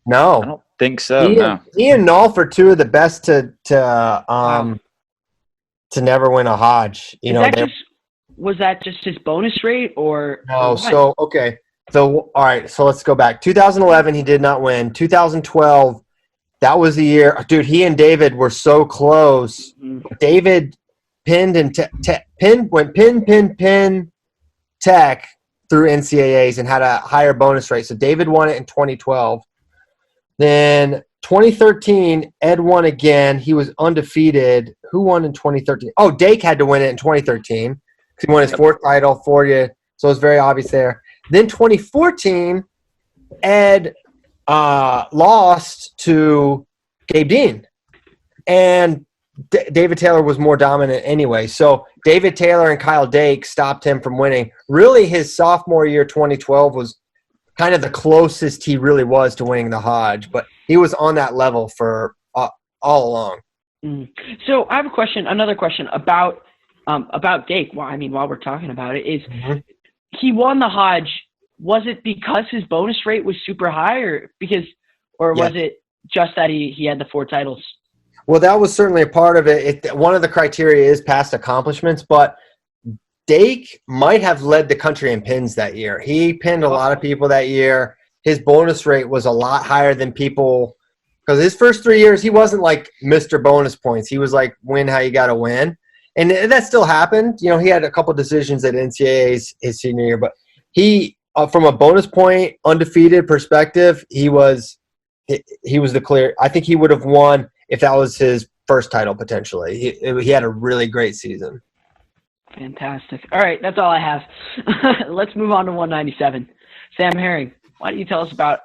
No. I don't think so, no. He and Nolf are 2 of the best to never win a Hodge. You know, Was that just his bonus rate or no. what? So okay. So all right. So let's go back. 2011, he did not win. 2012, that was the year, dude. He and David were so close. David pinned and went pin tech through NCAAs and had a higher bonus rate. So David won it in 2012. Then 2013, Ed won again. He was undefeated. Who won in 2013? Oh, Dake had to win it in 2013. He won his 4th title for you, so it's very obvious there. Then 2014, Ed lost to Gabe Dean, and David Taylor was more dominant anyway. So David Taylor and Kyle Dake stopped him from winning. Really, his sophomore year, 2012, was kind of the closest he really was to winning the Hodge, but he was on that level for all along. So I have another question about Dake. Well, I mean, while we're talking about it, is he won the Hodge. Was it because his bonus rate was super high, or was it just that he had the 4 titles? Well, that was certainly a part of it. One of the criteria is past accomplishments, but Dake might have led the country in pins that year. He pinned a lot of people that year. His bonus rate was a lot higher than people, because his first 3 years, he wasn't like Mr. Bonus Points. He was like, win how you got to win. And that still happened. You know, he had a couple decisions at NCAAs his senior year, but he, from a bonus point, undefeated perspective, he was the clear. I think he would have won if that was his first title potentially. He had a really great season. Fantastic. All right, that's all I have. Let's move on to 197. Sam Herring, why don't you tell us about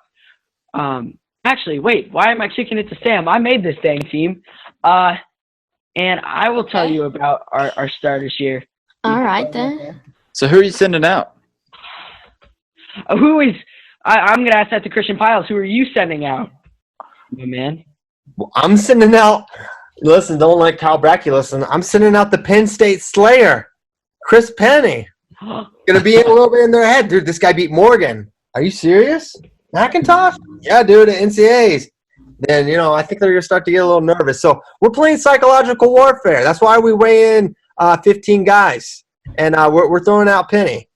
actually, wait, why am I kicking it to Sam? I made this dang team. And I will tell you about our starters here. All right, then. So who are you sending out? I'm going to ask that to Christian Piles. Who are you sending out, my man? Well, I'm sending out – listen, don't let Kyle Brackey listen. I'm sending out the Penn State Slayer, Chris Penny. Going to be a little bit in their head. Dude, this guy beat Morgan. Are you serious? McIntosh? Yeah, dude, at NCAAs. Then, you know, I think they're going to start to get a little nervous. So we're playing psychological warfare. That's why we weigh in 15 guys. And we're throwing out Penny.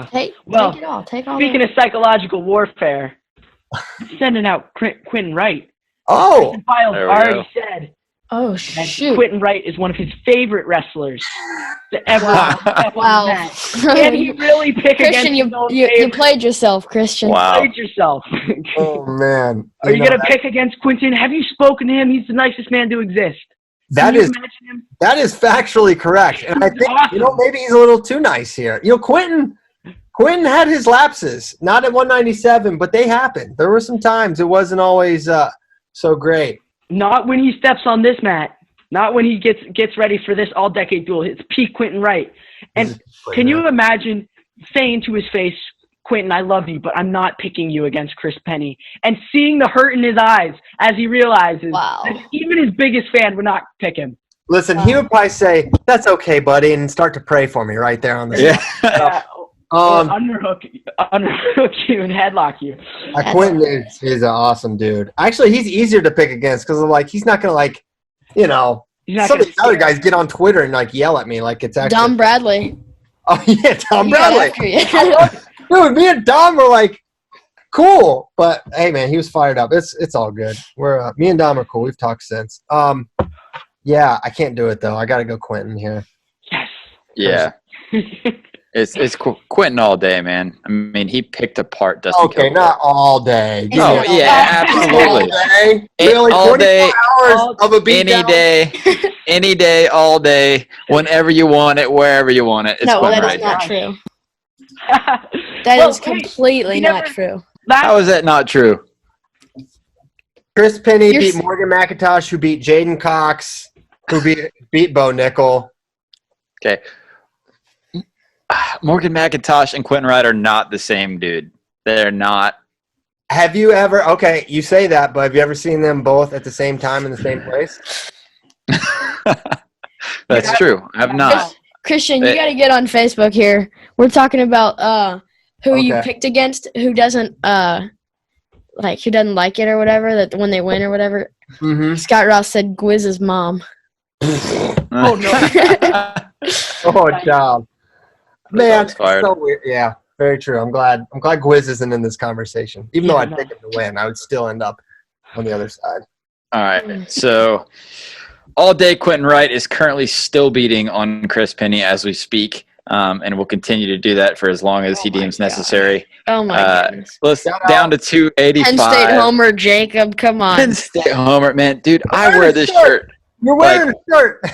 Take it all. Speaking of psychological warfare, sending out Quentin Wright. Oh. Piles already said Oh, shoot. Quentin Wright is one of his favorite wrestlers to ever step Wow. on the mat. Can he really pick Christian, against his own you favorite? played yourself, Christian. Wow. Played yourself. Oh, man. Are you going to pick against Quentin? Have you spoken to him? He's the nicest man to exist. That is factually correct. And I think, awesome. you know, maybe he's a little too nice here. You know, Quentin had his lapses, not at 197, but they happened. There were some times it wasn't always so great. Not when he steps on this mat. Not when he gets ready for this all-decade duel. It's peak Quentin Wright. And can you imagine saying to his face, Quentin, I love you, but I'm not picking you against Chris Penny. And seeing the hurt in his eyes as he realizes that even his biggest fan would not pick him. Listen, he would probably say, that's okay, buddy, and start to pray for me right there on the Yeah. Underhook you and headlock you. Quentin is an awesome dude. Actually, he's easier to pick against because he's not going to, like, you know, some of these other guys get on Twitter and, like, yell at me like it's actually. Dom Bradley. Oh, yeah, Dom Bradley. Yeah, Dude, me and Dom were like, cool. But, hey, man, he was fired up. It's all good. Me and Dom are cool. We've talked since. Yeah, I can't do it, though. I got to go Quentin here. Yes. Yeah. It's Quentin all day, man. I mean, he picked apart Dustin Okay, Kilgore. not all day. Oh, yeah, absolutely. All day? Really? All 24 day, hours of a beatdown? any day, all day, whenever you want it, wherever you want it. It's No, Quentin that is Wright. not true. That is completely not true. How is that not true? Chris Penny beat Morgan McIntosh, who beat Jaden Cox, who beat Bo Nickel. Okay. Morgan McIntosh and Quentin Wright are not the same dude. They're not. Have you ever – okay, you say that, but have you ever seen them both at the same time in the same place? That's true. I have not. Christian, you got to get on Facebook here. We're talking about who you picked against, who doesn't who doesn't like it or whatever, that when they win or whatever. Mm-hmm. Scott Ross said Gwizz's mom. Oh, no. Oh, job. Man, it's fired. so weird. Yeah, very true. I'm glad Gwiz isn't in this conversation. Even though I'd pick him to win, I would still end up on the other side. All right. So all day Quentin Wright is currently still beating on Chris Penny as we speak, and will continue to do that for as long as he deems necessary. Oh, my goodness. Let's down to 285. Penn State homer, Jacob. Come on. Penn State homer, man. Dude, I wear this shirt. You're wearing a shirt.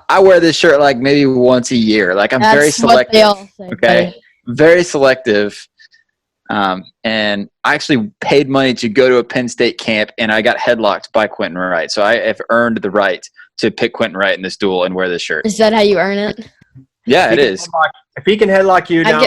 I wear this shirt like maybe once a year. Like I'm very selective. What they all say, okay, buddy. Very selective. And I actually paid money to go to a Penn State camp, and I got headlocked by Quentin Wright. So I have earned the right to pick Quentin Wright in this duel and wear this shirt. Is that how you earn it? Yeah, it is. If he can headlock you now,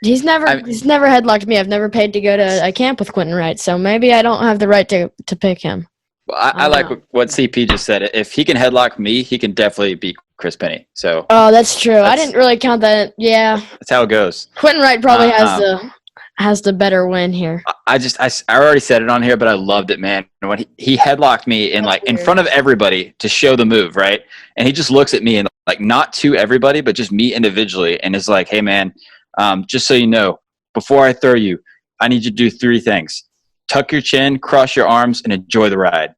he's never headlocked me. I've never paid to go to a camp with Quentin Wright, so maybe I don't have the right to pick him. Well, I like what CP just said. If he can headlock me, he can definitely beat Chris Penny. So. Oh, that's true. I didn't really count that. Yeah. That's how it goes. Quentin Wright probably has the better win here. I already said it on here, but I loved it, man. When he headlocked me in front of everybody to show the move, right? And he just looks at me and like not to everybody, but just me individually, and is like, "Hey, man, just so you know, before I throw you, I need you to do 3 things: tuck your chin, cross your arms, and enjoy the ride."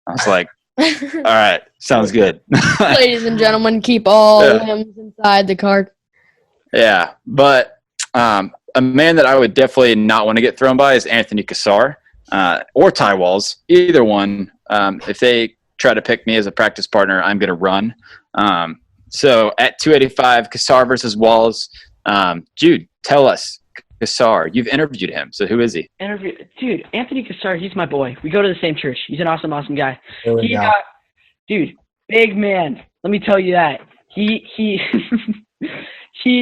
I was like, all right, sounds good. Ladies and gentlemen, keep all limbs inside the cart. Yeah, but a man that I would definitely not want to get thrown by is Anthony Cassar or Ty Walls. Either one. If they try to pick me as a practice partner, I'm going to run. So at 285, Cassar versus Walls. Jude, tell us. Cassar, you've interviewed him, so who is he? Dude, Anthony Cassar, he's my boy. We go to the same church. He's an awesome guy. Dude, big man. Let me tell you that. He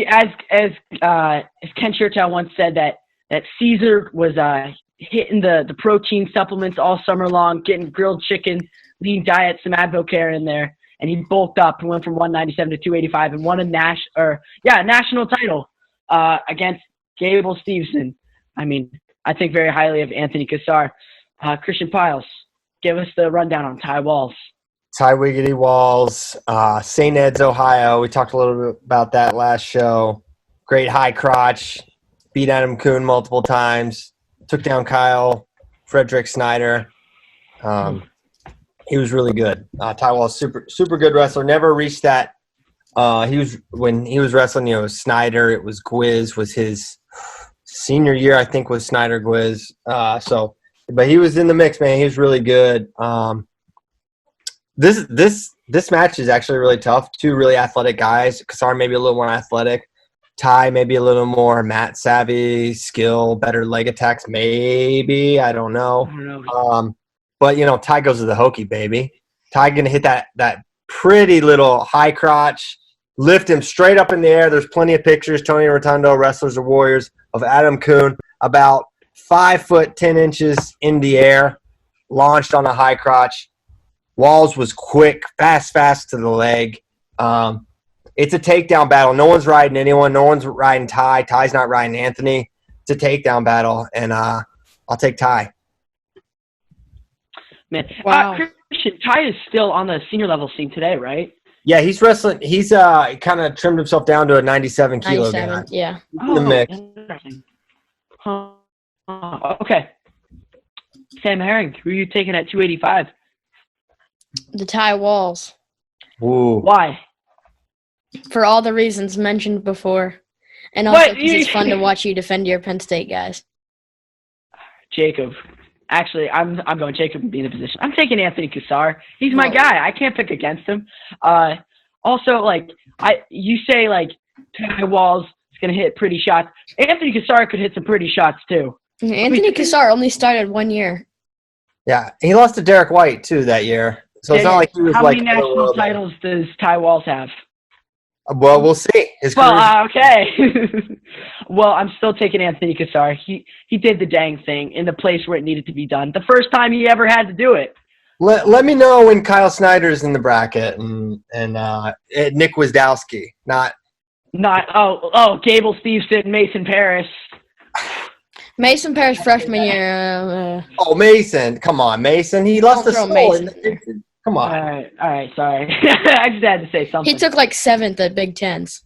as Ken Churchill once said that Caesar was hitting the protein supplements all summer long, getting grilled chicken, lean diet, some Advocare in there, and he bulked up and went from 197 to 285 and won a national title against Gable Stevenson. I mean, I think very highly of Anthony Cassar. Christian Piles, give us the rundown on Ty Walls. Ty Wiggity Walls, St. Ed's, Ohio. We talked a little bit about that last show. Great high crotch. Beat Adam Kuhn multiple times. Took down Kyle Frederick Snyder. He was really good. Ty Walls, super good wrestler. Never reached that. When he was wrestling, Snyder. It was Gwiz was his senior year, I think, was Snyder Gwiz. But he was in the mix, man. He was really good. This match is actually really tough. 2 really athletic guys. Cassar maybe a little more athletic. Ty maybe a little more mat savvy, skill, better leg attacks. Maybe, I don't know. But Ty goes to the hokey, baby. Ty gonna hit that pretty little high crotch, lift him straight up in the air. There's plenty of pictures, Tony Rotundo, Wrestlers or Warriors, of Adam Kuhn about 5 foot 10 inches in the air, launched on a high crotch. Walls was quick, fast to the leg. It's a takedown battle. No one's riding anyone. No one's riding Ty. Ty's not riding Anthony. It's a takedown battle, and I'll take Ty. Man, wow. Christian, Ty is still on the senior level scene today, right? Yeah, he's wrestling. He's kind of trimmed himself down to a 97 kilo guy. Yeah. In the mix. Interesting. Okay. Sam Herring, who are you taking at 285? The Ty Walls. Ooh. Why? For all the reasons mentioned before. And also because it's fun to watch you defend your Penn State guys. Jacob, Actually, I'm going Jacob would be in a position. I'm taking Anthony Cassar. He's my guy. I can't pick against him. Also, like you say, like Ty Walls is gonna hit pretty shots. Anthony Cassar could hit some pretty shots too. Anthony Cassar only started 1 year. Yeah, he lost to Derek White too that year. So it's not like he was How like. many national titles does Ty Walls have? Well, we'll see. Okay. Well, I'm still taking Anthony Cassar. He did the dang thing in the place where it needed to be done. The first time he ever had to do it. Let me know when Kyle Snyder's in the bracket and Nick Wisdowski. Not Gable Stevenson, Mason Paris. Mason Paris freshman year. Mason. Come on, Mason. He lost the soul. Come on. All right, sorry. I just had to say something. He took like 7th at Big Tens.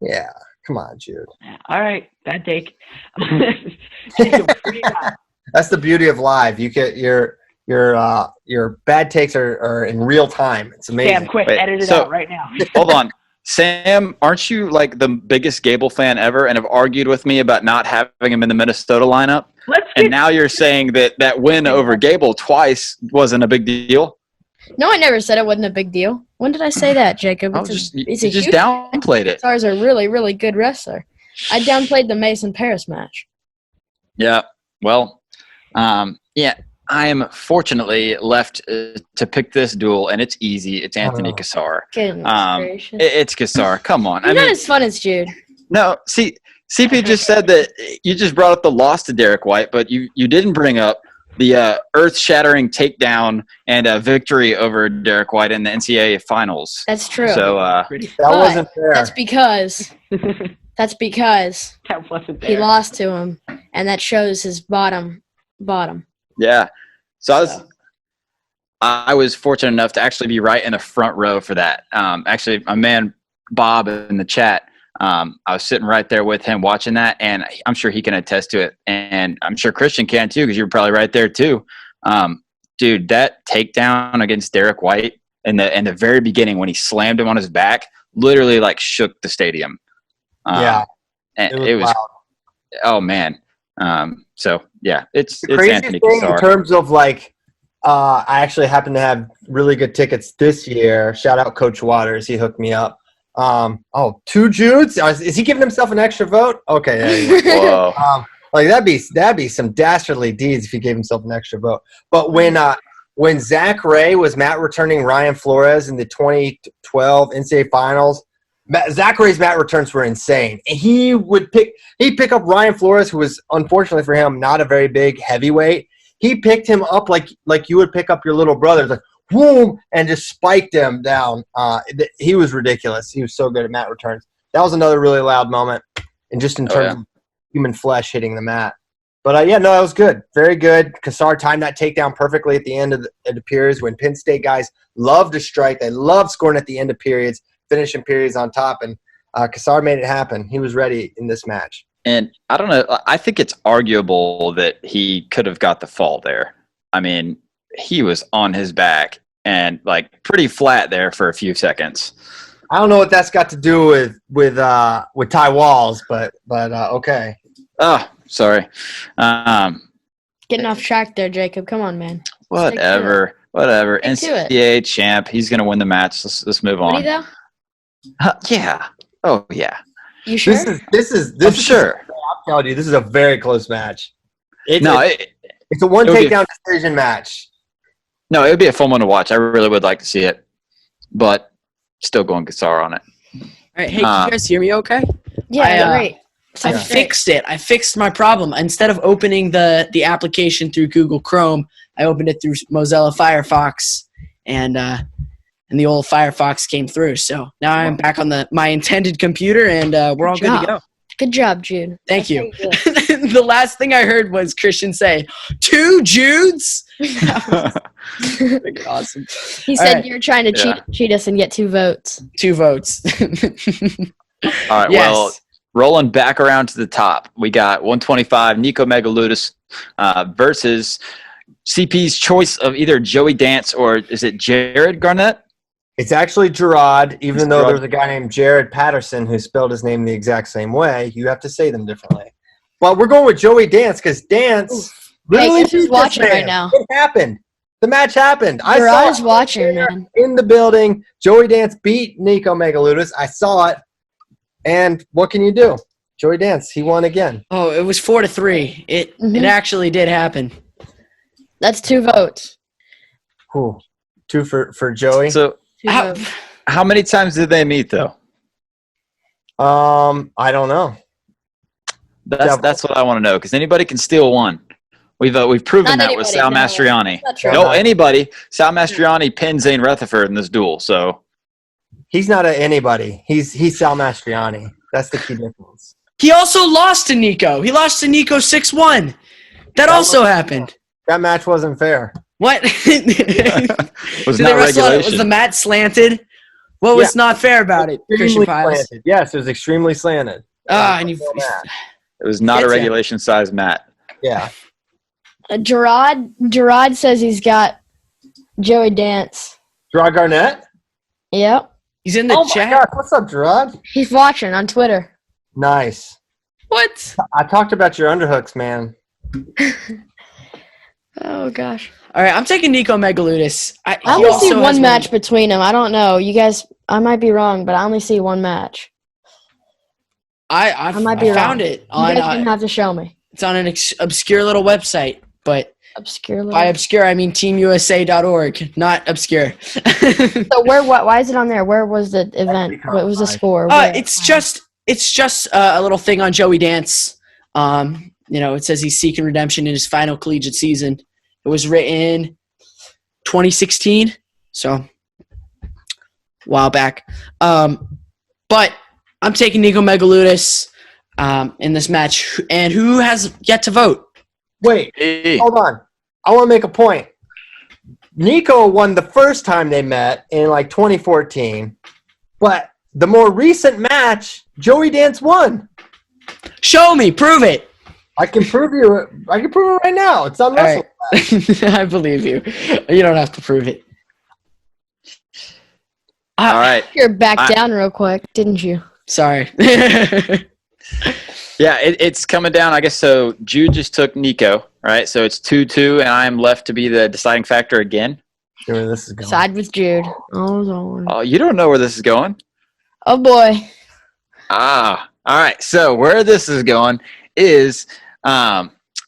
Yeah, come on, Jude. All right, bad take. That's the beauty of live. You get your bad takes are in real time. It's amazing. Damn, quick, edit it out right now. Hold on. Sam, aren't you like the biggest Gable fan ever and have argued with me about not having him in the Minnesota lineup? And now you're saying that win over Gable twice wasn't a big deal? No, I never said it wasn't a big deal. When did I say that, Jacob? You just downplayed it. Cassar's a really, really good wrestler. I downplayed the Mason Paris match. Yeah. Well, I am fortunately left to pick this duel, and it's easy. It's Anthony Cassar. It's Cassar. Come on. Not as fun as Jude. No, see, CP just said that you just brought up the loss to Derek White, but you didn't bring up the earth-shattering takedown and victory over Derek White in the NCAA finals. That's true. So that wasn't fair. That's because that wasn't there. He lost to him, and that shows his bottom. Yeah. So I was fortunate enough to actually be right in the front row for that. Actually, my man Bob in the chat, I was sitting right there with him watching that, and I'm sure he can attest to it. And I'm sure Christian can too, because you were probably right there too. Dude, that takedown against Derek White in the very beginning when he slammed him on his back literally like shook the stadium. And it was wild. Oh man. So yeah, it's crazy Anthony thing Cassar. in terms of like, I actually happen to have really good tickets this year. Shout out Coach Waters, he hooked me up. 2 Judes. Is he giving himself an extra vote? Okay, there you go. Whoa. Like that'd be some dastardly deeds if he gave himself an extra vote. But when Zach Ray was mat returning Ryan Flores in the 2012 NCAA finals, Zach Ray's mat returns were insane. And he'd pick up Ryan Flores, who was unfortunately for him not a very big heavyweight. He picked him up like you would pick up your little brother, like boom, and just spiked him down. He was ridiculous. He was so good at mat returns. That was another really loud moment, and just in terms of human flesh hitting the mat. But that was good, very good. Cassar timed that takedown perfectly at the end of the periods. When Penn State guys love to strike, they love scoring at the end of periods, finishing periods on top, and Cassar made it happen. He was ready in this match. And I don't know. I think it's arguable that he could have got the fall there. I mean, he was on his back and like pretty flat there for a few seconds. I don't know what that's got to do with Ty Walls, but okay. Oh, sorry. Getting off track there, Jacob. Come on, man. Whatever. NCAA champ. He's gonna win the match. Let's move on. Ready, Yeah. Oh yeah. You sure? This is sure. I'm telling you, this is a very close match. It's a one takedown decision match. No, it would be a fun one to watch. I really would like to see it, but still going Cassar on it. All right, hey, can you guys hear me okay? Yeah, great. I fixed it. I fixed my problem. Instead of opening the application through Google Chrome, I opened it through Mozilla Firefox, and the old Firefox came through. So now I'm back on my intended computer, and we're all good to go. Good job, Jude. Thank you. The last thing I heard was Christian say, 2 Judes? Awesome. He said you're trying to cheat us and get 2 votes. 2 votes. All right, well, rolling back around to the top, we got 125 Nico Megaludis versus CP's choice of either Joey Dance or is it Jared Garnett? It's actually Gerard, even though there's a guy named Jared Patterson who spelled his name the exact same way. You have to say them differently. But we're going with Joey Dance because Dance Literally guess who's beat this watching man. right now? It happened. The match happened. I Gerard saw is it watching, man. in the building. Joey Dance beat Nico Megaludis. I saw it. And what can you do? Joey Dance, he won again. Oh, it was 4-3. It actually did happen. That's 2 votes. Cool. 2 for Joey. So how many times did they meet though? I don't know. That's what I want to know, because anybody can steal one. We've proven that with Sal Mastriani. No, anybody. Sal Mastriani pinned Zane Rutherford in this duel. So he's not anybody. He's Sal Mastriani. That's the key difference. He also lost to Nico. He lost to Nico 6-1. That also happened. That match wasn't fair. What? Was not regulation. Was the mat slanted? What was not fair about it, Christian Piles? Slanted. Yes, it was extremely slanted. It was not a regulation size mat. Yeah. Gerard says he's got Joey Dance. Gerard Garnett? Yep. He's in the chat. My God. What's up, Gerard? He's watching on Twitter. Nice. What? I talked about your underhooks, man. Oh, gosh. All right, I'm taking Nico Megaludis. I only see one match between them. I don't know. You guys, I might be wrong, but I only see one match. I might be found wrong. it. You guys didn't have to show me. It's on an obscure little website, but obscure little. By obscure, I mean teamusa.org, not obscure. So why is it on there? Where was the event? What was the score? It's just a little thing on Joey Dance. It says he's seeking redemption in his final collegiate season. It was written 2016, so a while back. But I'm taking Nico Megaludis in this match. And who has yet to vote? Wait, hold on. I want to make a point. Nico won the first time they met in 2014, but the more recent match, Joey Dance won. Show me, prove it. I can prove it right now. It's on Wrestle. Right. I believe you. You don't have to prove it. All right. You're back down real quick, didn't you? Sorry. Yeah, it's coming down. I guess so. Jude just took Nico, right? So it's 2-2, and I'm left to be the deciding factor again. Sure, where this is going. Side with Jude. Oh, you don't know where this is going? Oh boy. All right. So where this is going is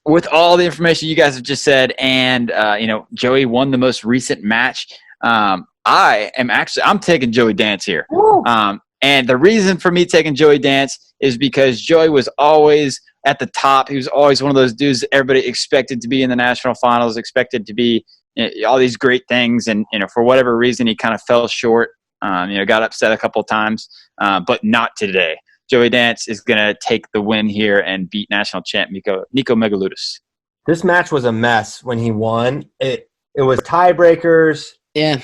with all the information you guys have just said, and Joey won the most recent match. I'm taking Joey Dance here. And the reason for me taking Joey Dance is because Joey was always at the top. He was always one of those dudes that everybody expected to be in the national finals, expected to be all these great things. And, for whatever reason, he kind of fell short, got upset a couple of times, but not today. Joey Dance is going to take the win here and beat national champ Nico Megaludis. This match was a mess when he won. It was tiebreakers. Yeah.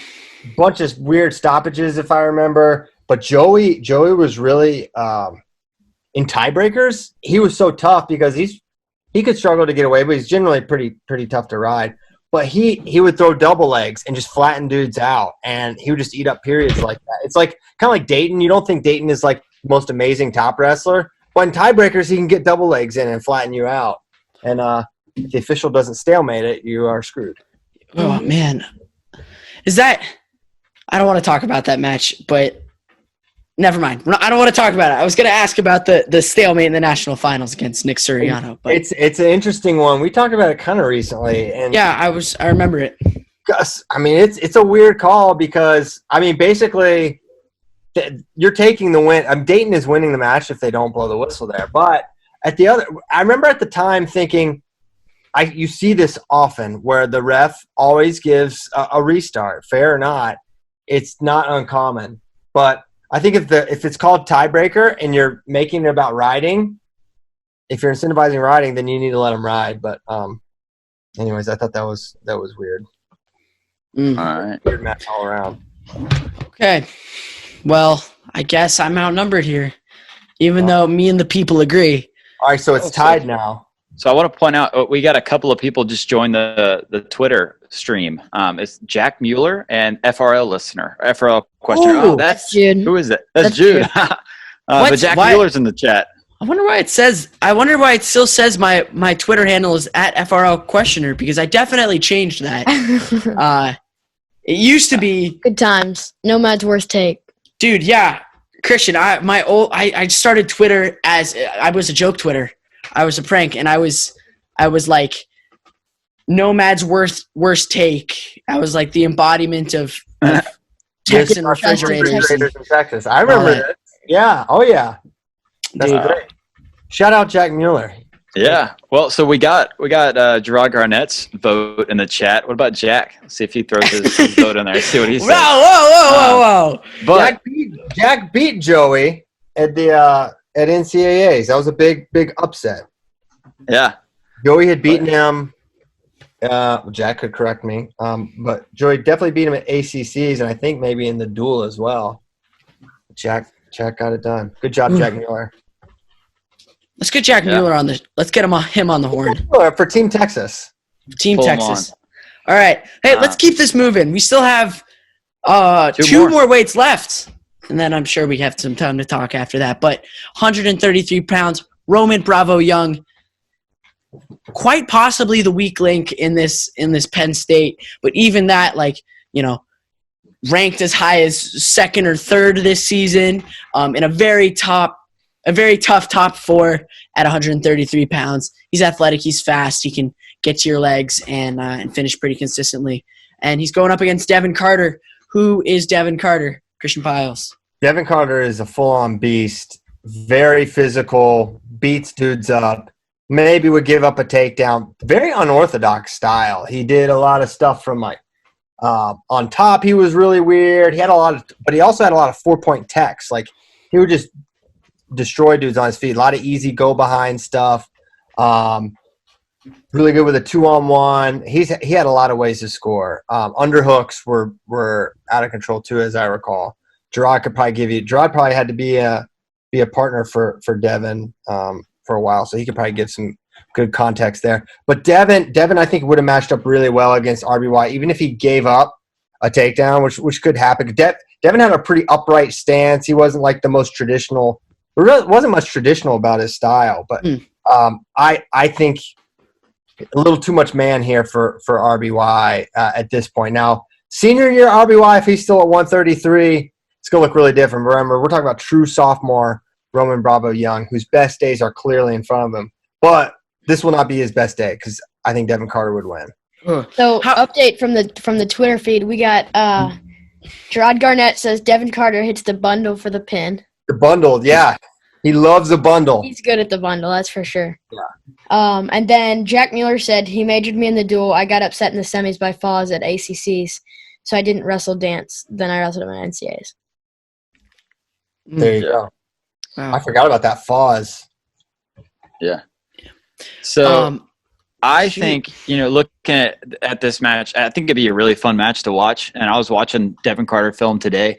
Bunch of weird stoppages, if I remember. But Joey was really in tiebreakers. He was so tough because he could struggle to get away, but he's generally pretty tough to ride. But he would throw double legs and just flatten dudes out, and he would just eat up periods like that. It's kind of like Dayton. You don't think Dayton is the most amazing top wrestler, but in tiebreakers he can get double legs in and flatten you out. And if the official doesn't stalemate it, you are screwed. Oh man, I don't want to talk about that match, but. Never mind. I don't want to talk about it. I was going to ask about the stalemate in the national finals against Nick Suriano. But it's an interesting one. We talked about it kind of recently, and yeah, I remember it. I mean, it's a weird call because basically, you're taking the win. Dayton is winning the match if they don't blow the whistle there. But I remember at the time thinking, you see this often where the ref always gives a restart, fair or not. It's not uncommon, but. I think if it's called tiebreaker and you're making it about riding, if you're incentivizing riding, then you need to let them ride. But anyways, I thought that was weird. All right, weird match all around. Okay, well, I guess I'm outnumbered here, even though me and the people agree. All right, so it's tied now. So I want to point out we got a couple of people just joined the Twitter stream. It's Jack Mueller and FRL listener, FRL questioner. That's Jude. Who is it? That's Jude. But Jack Mueller's in the chat. I wonder why it still says my Twitter handle is at FRL Questioner, because I definitely changed that. It used to be Good times. Nomad's worst take. dude, yeah. Christian, I started Twitter as I was a joke Twitter. I was a prank, and I was like Nomad's worst take. I was like the embodiment of Texan refrigerators in Texas. I remember that. Yeah. Oh yeah. That's great. Shout out Jack Mueller. Yeah. Well, so we got Gerard Garnett's vote in the chat. What about Jack? Let's see if he throws his vote in there. See what he says. Whoa. But Jack beat Joey at the at NCAAs. That was a big upset. yeah. Joey had beaten him. Jack could correct me. But Joey definitely beat him at ACCs, and I think maybe in the duel as well. Jack got it done. Good job, Jack Mueller. Let's get Jack Mueller on the. Let's get him on the horn. For Team Texas. Team Pull him Texas. All right. Hey, let's keep this moving. We still have Two more weights left, and then I'm sure we have some time to talk after that. But 133 pounds, Roman Bravo Young, quite possibly the weak link in this Penn State. But even that, ranked as high as second or third this season, in a very tough top four at 133 pounds. He's athletic. He's fast. He can get to your legs and finish pretty consistently. And he's going up against Devin Carter. Who is Devin Carter? Christian Piles. Devin Carter is a full-on beast. Very physical. Beats dudes up. Maybe would give up a takedown. Very unorthodox style. He did a lot of stuff from on top. He was really weird. He had but he also had a lot of 4-point techs. He would just destroy dudes on his feet. A lot of easy go behind stuff. Really good with a 2-on-1. He had a lot of ways to score. Underhooks were out of control too, as I recall. Gerard probably had to be a partner for Devin for a while, so he could probably give some good context there. But Devin I think would have matched up really well against RBY, even if he gave up a takedown, which could happen. Devin had a pretty upright stance. He wasn't like the most traditional. There really wasn't much traditional about his style, but I think a little too much man here for RBY at this point. Now, senior year RBY, if he's still at 133, it's going to look really different. Remember, we're talking about true sophomore Roman Bravo Young, whose best days are clearly in front of him. But this will not be his best day because I think Devin Carter would win. So, update from the Twitter feed. We got Gerard Garnett says Devin Carter hits the bundle for the pin. The bundle, yeah. He loves a bundle. He's good at the bundle, that's for sure. Yeah. And then Jack Mueller said he majored me in the duel. I got upset in the semis by Foz at ACCs, so I didn't wrestle dance. Then I wrestled him at NCAAs. There you go. Wow. I forgot about that Foz. Yeah. So I think, looking at this match, I think it'd be a really fun match to watch. And I was watching Devin Carter film today.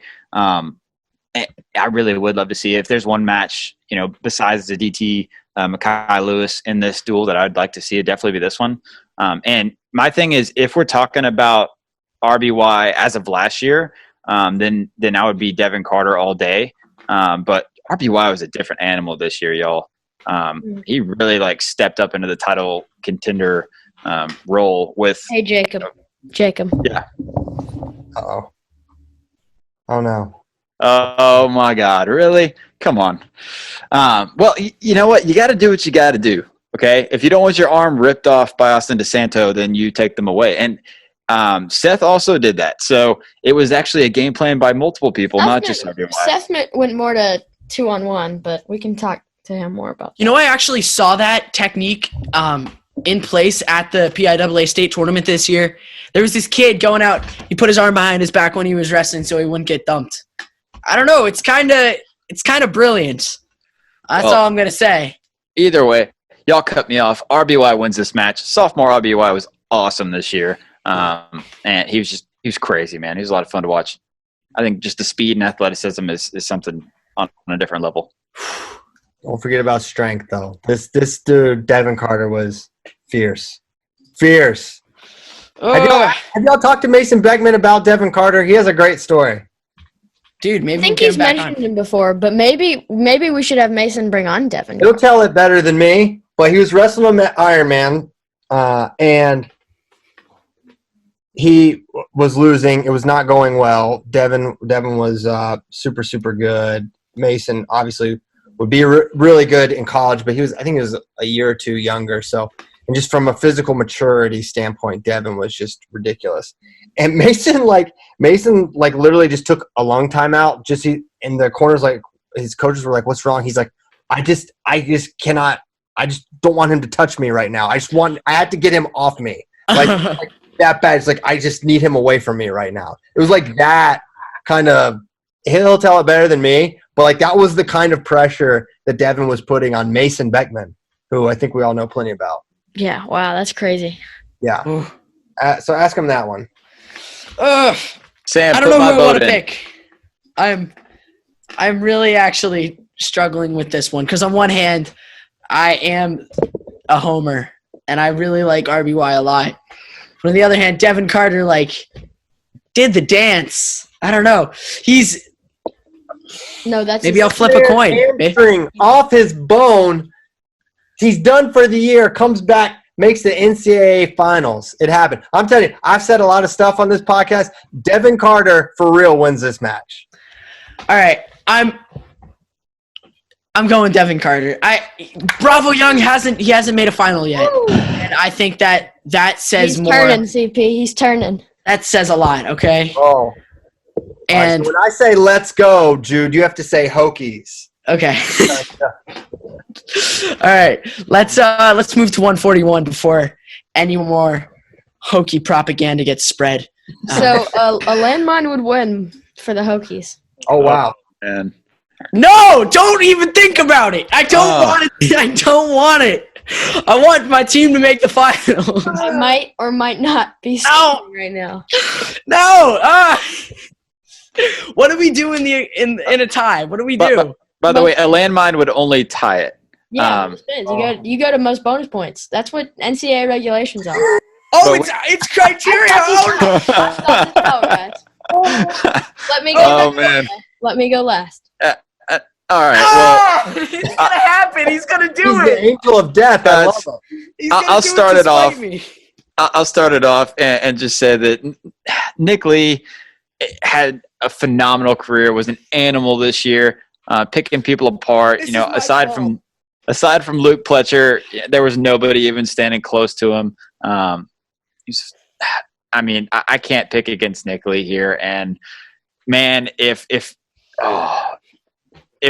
I really would love to see if there's one match, besides the DT Mekhi Lewis in this duel that I'd like to see, it definitely be this one. And my thing is, if we're talking about RBY as of last year, then I would be Devin Carter all day. But RBY was a different animal this year, y'all. He really stepped up into the title contender role with. Hey, Jacob. Yeah. Uh-oh. Oh, no. Oh, my God. Really? Come on. Well, you know what? You got to do what you got to do, okay? If you don't want your arm ripped off by Austin DeSanto, then you take them away. And Seth also did that. So it was actually a game plan by multiple people, not just RBY. Seth went more to 2-on-1, but we can talk to him more about that. I actually saw that technique in place at the PIAA state tournament this year. There was this kid going out. He put his arm behind his back when he was wrestling so he wouldn't get dumped. I don't know. It's kind of brilliant. That's all I'm going to say. Either way, y'all cut me off. RBY wins this match. Sophomore RBY was awesome this year. And he was crazy, man. He was a lot of fun to watch. I think just the speed and athleticism is something on a different level. Don't forget about strength, though. This dude, Devin Carter, was fierce. Fierce. Have y'all talked to Mason Beckman about Devin Carter? He has a great story. dude, maybe I think we'll he's get him back mentioned on. him before, but maybe we should have Mason bring on Devin. He'll tell it better than me, but he was wrestling Iron Man, and he was losing. It was not going well. Devin was super, super good. Mason obviously would be really good in college, but I think he was a year or two younger. So, and just from a physical maturity standpoint, Devin was just ridiculous. And Mason literally just took a long time out. Just in the corners, like his coaches were like, "What's wrong?" He's like, I just cannot. I just don't want him to touch me right now. I had to get him off me. Like that bad. It's like, I just need him away from me right now. It was like that kind of, he'll tell it better than me, but like that was the kind of pressure that Devin was putting on Mason Beckman, who I think we all know plenty about. Yeah, wow, that's crazy. Yeah. So ask him that one. Sam, I don't know who I want to pick. I'm really actually struggling with this one because on one hand, I am a homer and I really like RBY a lot. But on the other hand, Devin Carter did the dance. I don't know. Maybe I'll flip a coin. Hamstring off his bone. He's done for the year. Comes back, makes the NCAA finals. It happened. I'm telling you, I've said a lot of stuff on this podcast. Devin Carter for real wins this match. All right, I'm going Devin Carter. Bravo Young hasn't made a final yet, and I think that says more. He's turning, CP. He's turning. That says a lot. Okay. Oh. And so when I say let's go, Jude, you have to say Hokies. Okay. All right. Let's move to 141 before any more Hokie propaganda gets spread. So a landmine would win for the Hokies. Oh wow. Man. No, don't even think about it. I don't want it. I don't want it. I want my team to make the finals. I might or might not be speaking right now. No. What do we do in a tie? What do we do? By the way, a landmine would only tie it. Yeah, it depends. You go to most bonus points. That's what NCAA regulations are. Oh, it's criteria. Let me go last. All right. Well, it's gonna happen. He's gonna do He's the angel of death. I love him. I'll start it off. I'll start it off and just say that Nick Lee had a phenomenal career. Was an animal this year, picking people apart. Aside from Luke Pletcher, there was nobody even standing close to him. I can't pick against Nick Lee here. And man, if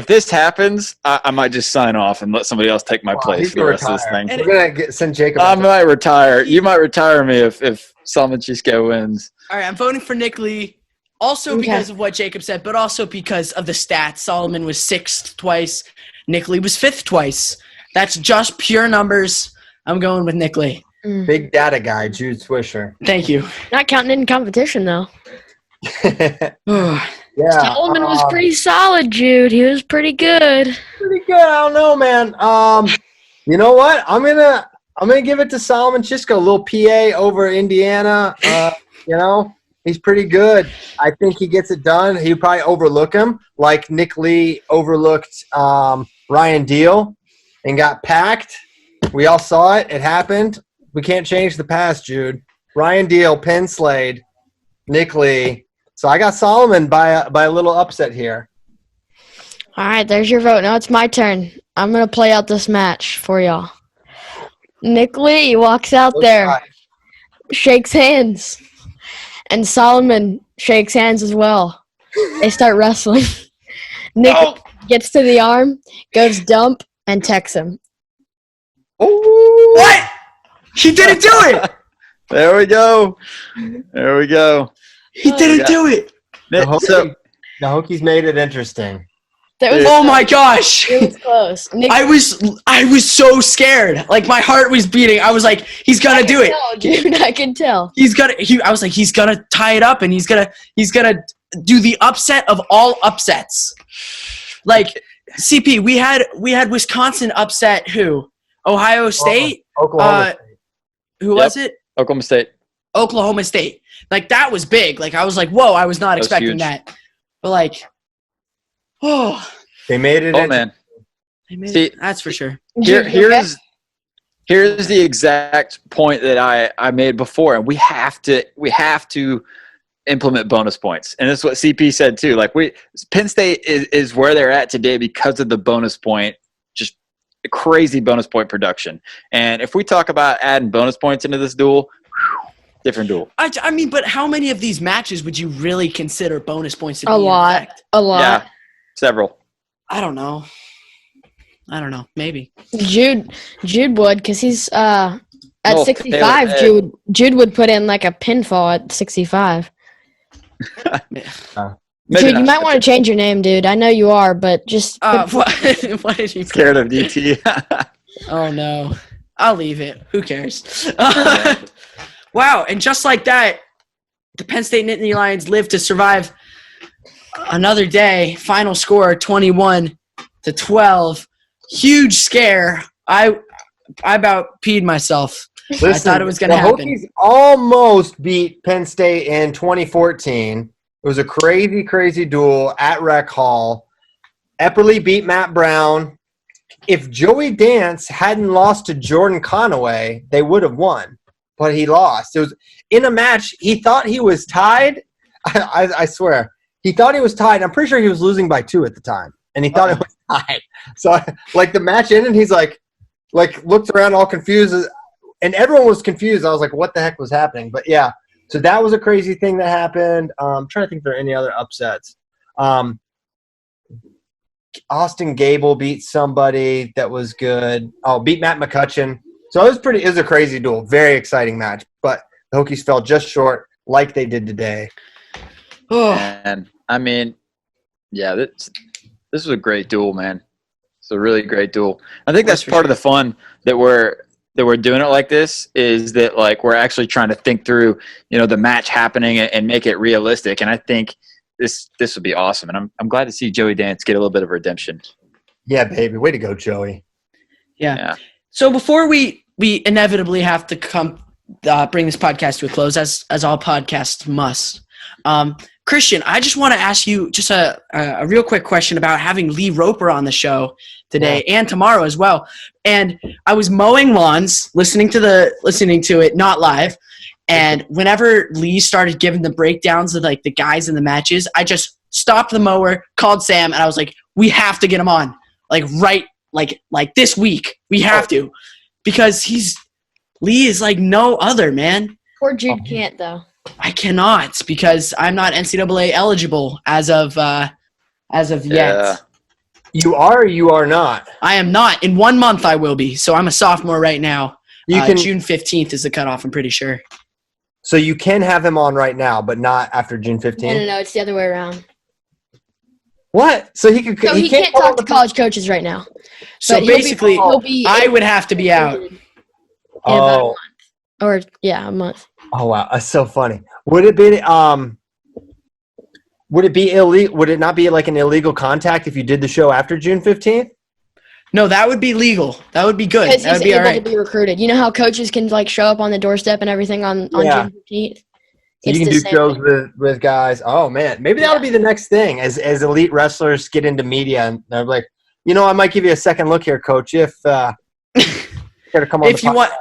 this happens, I might just sign off and let somebody else take my place for the rest of this thing. We're gonna send Jacob. I might retire. You might retire me if Salman Chisco wins. All right, I'm voting for Nick Lee. Also because of what Jacob said, but also because of the stats. Solomon was 6th twice. Nick Lee was 5th twice. That's just pure numbers. I'm going with Nick Lee. Big data guy, Jude Swisher. Thank you. Not counting in competition, though. Yeah, Solomon was pretty solid, Jude. He was pretty good. Pretty good. I don't know, man. You know what? I'm gonna give it to Solomon Chisco, a little PA over Indiana. He's pretty good. I think he gets it done. He'd probably overlook him like Nick Lee overlooked Ryan Deal and got packed. We all saw it. It happened. We can't change the past, Jude. Ryan Deal, Penn Slade, Nick Lee. So I got Solomon by a little upset here. All right, there's your vote. Now it's my turn. I'm going to play out this match for y'all. Nick Lee walks out there, shakes hands, and Solomon shakes hands as well. They start wrestling. Nick gets to the arm, goes dump, and texts him. Oh, what? He didn't do it. There we go. He didn't do it. The Hokies made it interesting. Oh my gosh! It was close. I was so scared. Like my heart was beating. I was like, he's gonna do it. Dude, I can tell. I was like, he's gonna tie it up, and he's gonna do the upset of all upsets. Like CP, we had Wisconsin upset who? Ohio State. Oklahoma State. Who was it? Oklahoma State. Oklahoma State. Like that was big. Like I was like, whoa! I was not expecting huge. that. But like Oh, They made it. Oh man. that's for sure. Here's the exact point that I made before, and we have to implement bonus points. And that's what CP said too. Like Penn State is where they're at today because of the bonus point, just crazy bonus point production. And if we talk about adding bonus points into this duel, different duel. I mean, but how many of these matches would you really consider bonus points to be A lot. in effect? A lot. Yeah, several. I don't know. Maybe. Jude would, because he's at No, 65. Jude would put in like a pinfall at 65. Maybe Jude, you not. might want to change your name, dude. I know you are, but just What did you Scared of DT. Oh, no. I'll leave it. Who cares? Wow, and just like that, the Penn State Nittany Lions live to survive another day. Final score, 21-12. Huge scare. I about peed myself. Listen, I thought it was going to happen. The Hokies almost beat Penn State in 2014. It was a crazy, crazy duel at Rec Hall. Epperly beat Matt Brown. If Joey Dance hadn't lost to Jordan Conaway, they would have won. But he lost. It was in a match. He thought he was tied. I swear. He thought he was tied. I'm pretty sure he was losing by 2 at the time. And he thought it was tied. So, like, the match ended, he's like looked around all confused. And everyone was confused. I was like, what the heck was happening? But, yeah. So that was a crazy thing that happened. I'm trying to think if there are any other upsets. Austin Gable beat somebody that was good. Oh, beat Matt McCutcheon. So it was a crazy duel. Very exciting match. But the Hokies fell just short like they did today. Oh, And I mean, yeah, this was a great duel, man. It's a really great duel. I think that's part of the fun that we're doing it like this, is that like we're actually trying to think through, the match happening and make it realistic. And I think this would be awesome. And I'm glad to see Joey Dance get a little bit of redemption. Yeah, baby. Way to go, Joey. yeah. So before we inevitably have to come bring this podcast to a close, as all podcasts must, Christian, I just want to ask you just a real quick question about having Lee Roper on the show today and tomorrow as well. And I was mowing lawns, listening to it, not live. And whenever Lee started giving the breakdowns of like the guys in the matches, I just stopped the mower, called Sam, and I was like, we have to get him on. Like right, like this week. We have to. Because Lee is like no other, man. poor Jude can't, though. I cannot, because I'm not NCAA eligible as of yet. You are or you are not? I am not. In 1 month I will be. So I'm a sophomore right now. June 15th is the cutoff, I'm pretty sure. So you can have him on right now, but not after June 15th? No, it's the other way around. What? So he could. So he can't talk to college coaches right now. So But basically, he'll be I would have to be out. in about a month. Or, yeah, a month. Oh wow, that's so funny. Would it be illegal? Would it not be like an illegal contact if you did the show after June 15th? No, that would be legal. That would be good. Because That would he's be all able right. to be recruited. You know how coaches can like show up on the doorstep and everything on Yeah. June 15th? So you can do shows with guys. Oh man, maybe that'll be the next thing as elite wrestlers get into media and they're like, I might give you a second look here, coach, if gotta come on. If you want,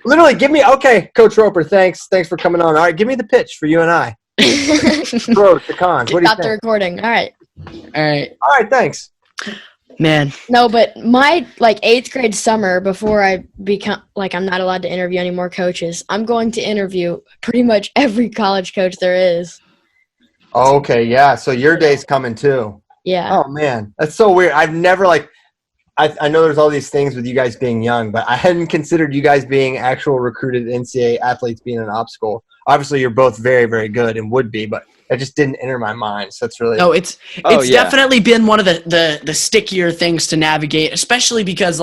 literally give me Coach Roper. Thanks for coming on. All right, give me the pitch for you and I. Pros, the cons. What do you Stop the think? recording. All right. all right, All right, thanks. man. No, but my 8th grade summer, before I become I'm not allowed to interview any more coaches, I'm going to interview pretty much every college coach there is. Okay, yeah. So your day's coming too. Yeah. Oh man, that's so weird. I've never I know there's all these things with you guys being young, but I hadn't considered you guys being actual recruited NCAA athletes being an obstacle. Obviously, you're both very, very good and would be, but that just didn't enter my mind. So that's really It's definitely been one of the stickier things to navigate, especially because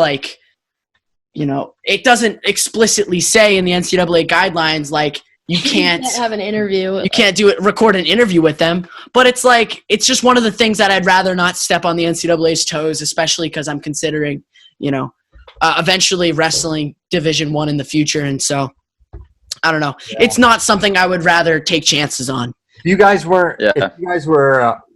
it doesn't explicitly say in the NCAA guidelines you can't have an interview. You can't record an interview with them. But it's just one of the things that I'd rather not step on the NCAA's toes, especially because I'm considering, eventually wrestling Division I in the future. And so, I don't know. Yeah. It's not something I would rather take chances on. If you guys were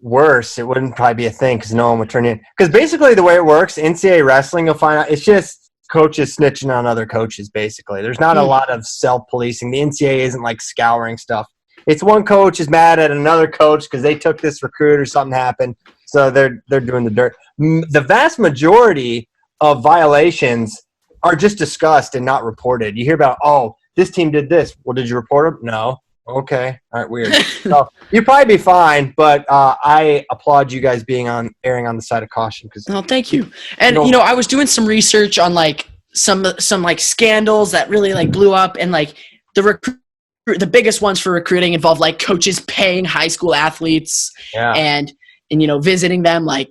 worse, it wouldn't probably be a thing because no one would turn in. Because basically the way it works, NCAA wrestling, you'll find out, it's just coaches snitching on other coaches, basically. There's not a lot of self-policing. The NCAA isn't like scouring stuff. It's one coach is mad at another coach because they took this recruit or something happened, so they're doing the dirt. The vast majority of violations are just discussed and not reported. You hear about, oh, this team did this. Well, did you report them? No. Okay. All right, weird. So you'd probably be fine, but I applaud you guys being erring on the side of caution. Oh, thank you. And I was doing some research on like some like scandals that really like blew up, and like the biggest ones for recruiting involve like coaches paying high school athletes and visiting them like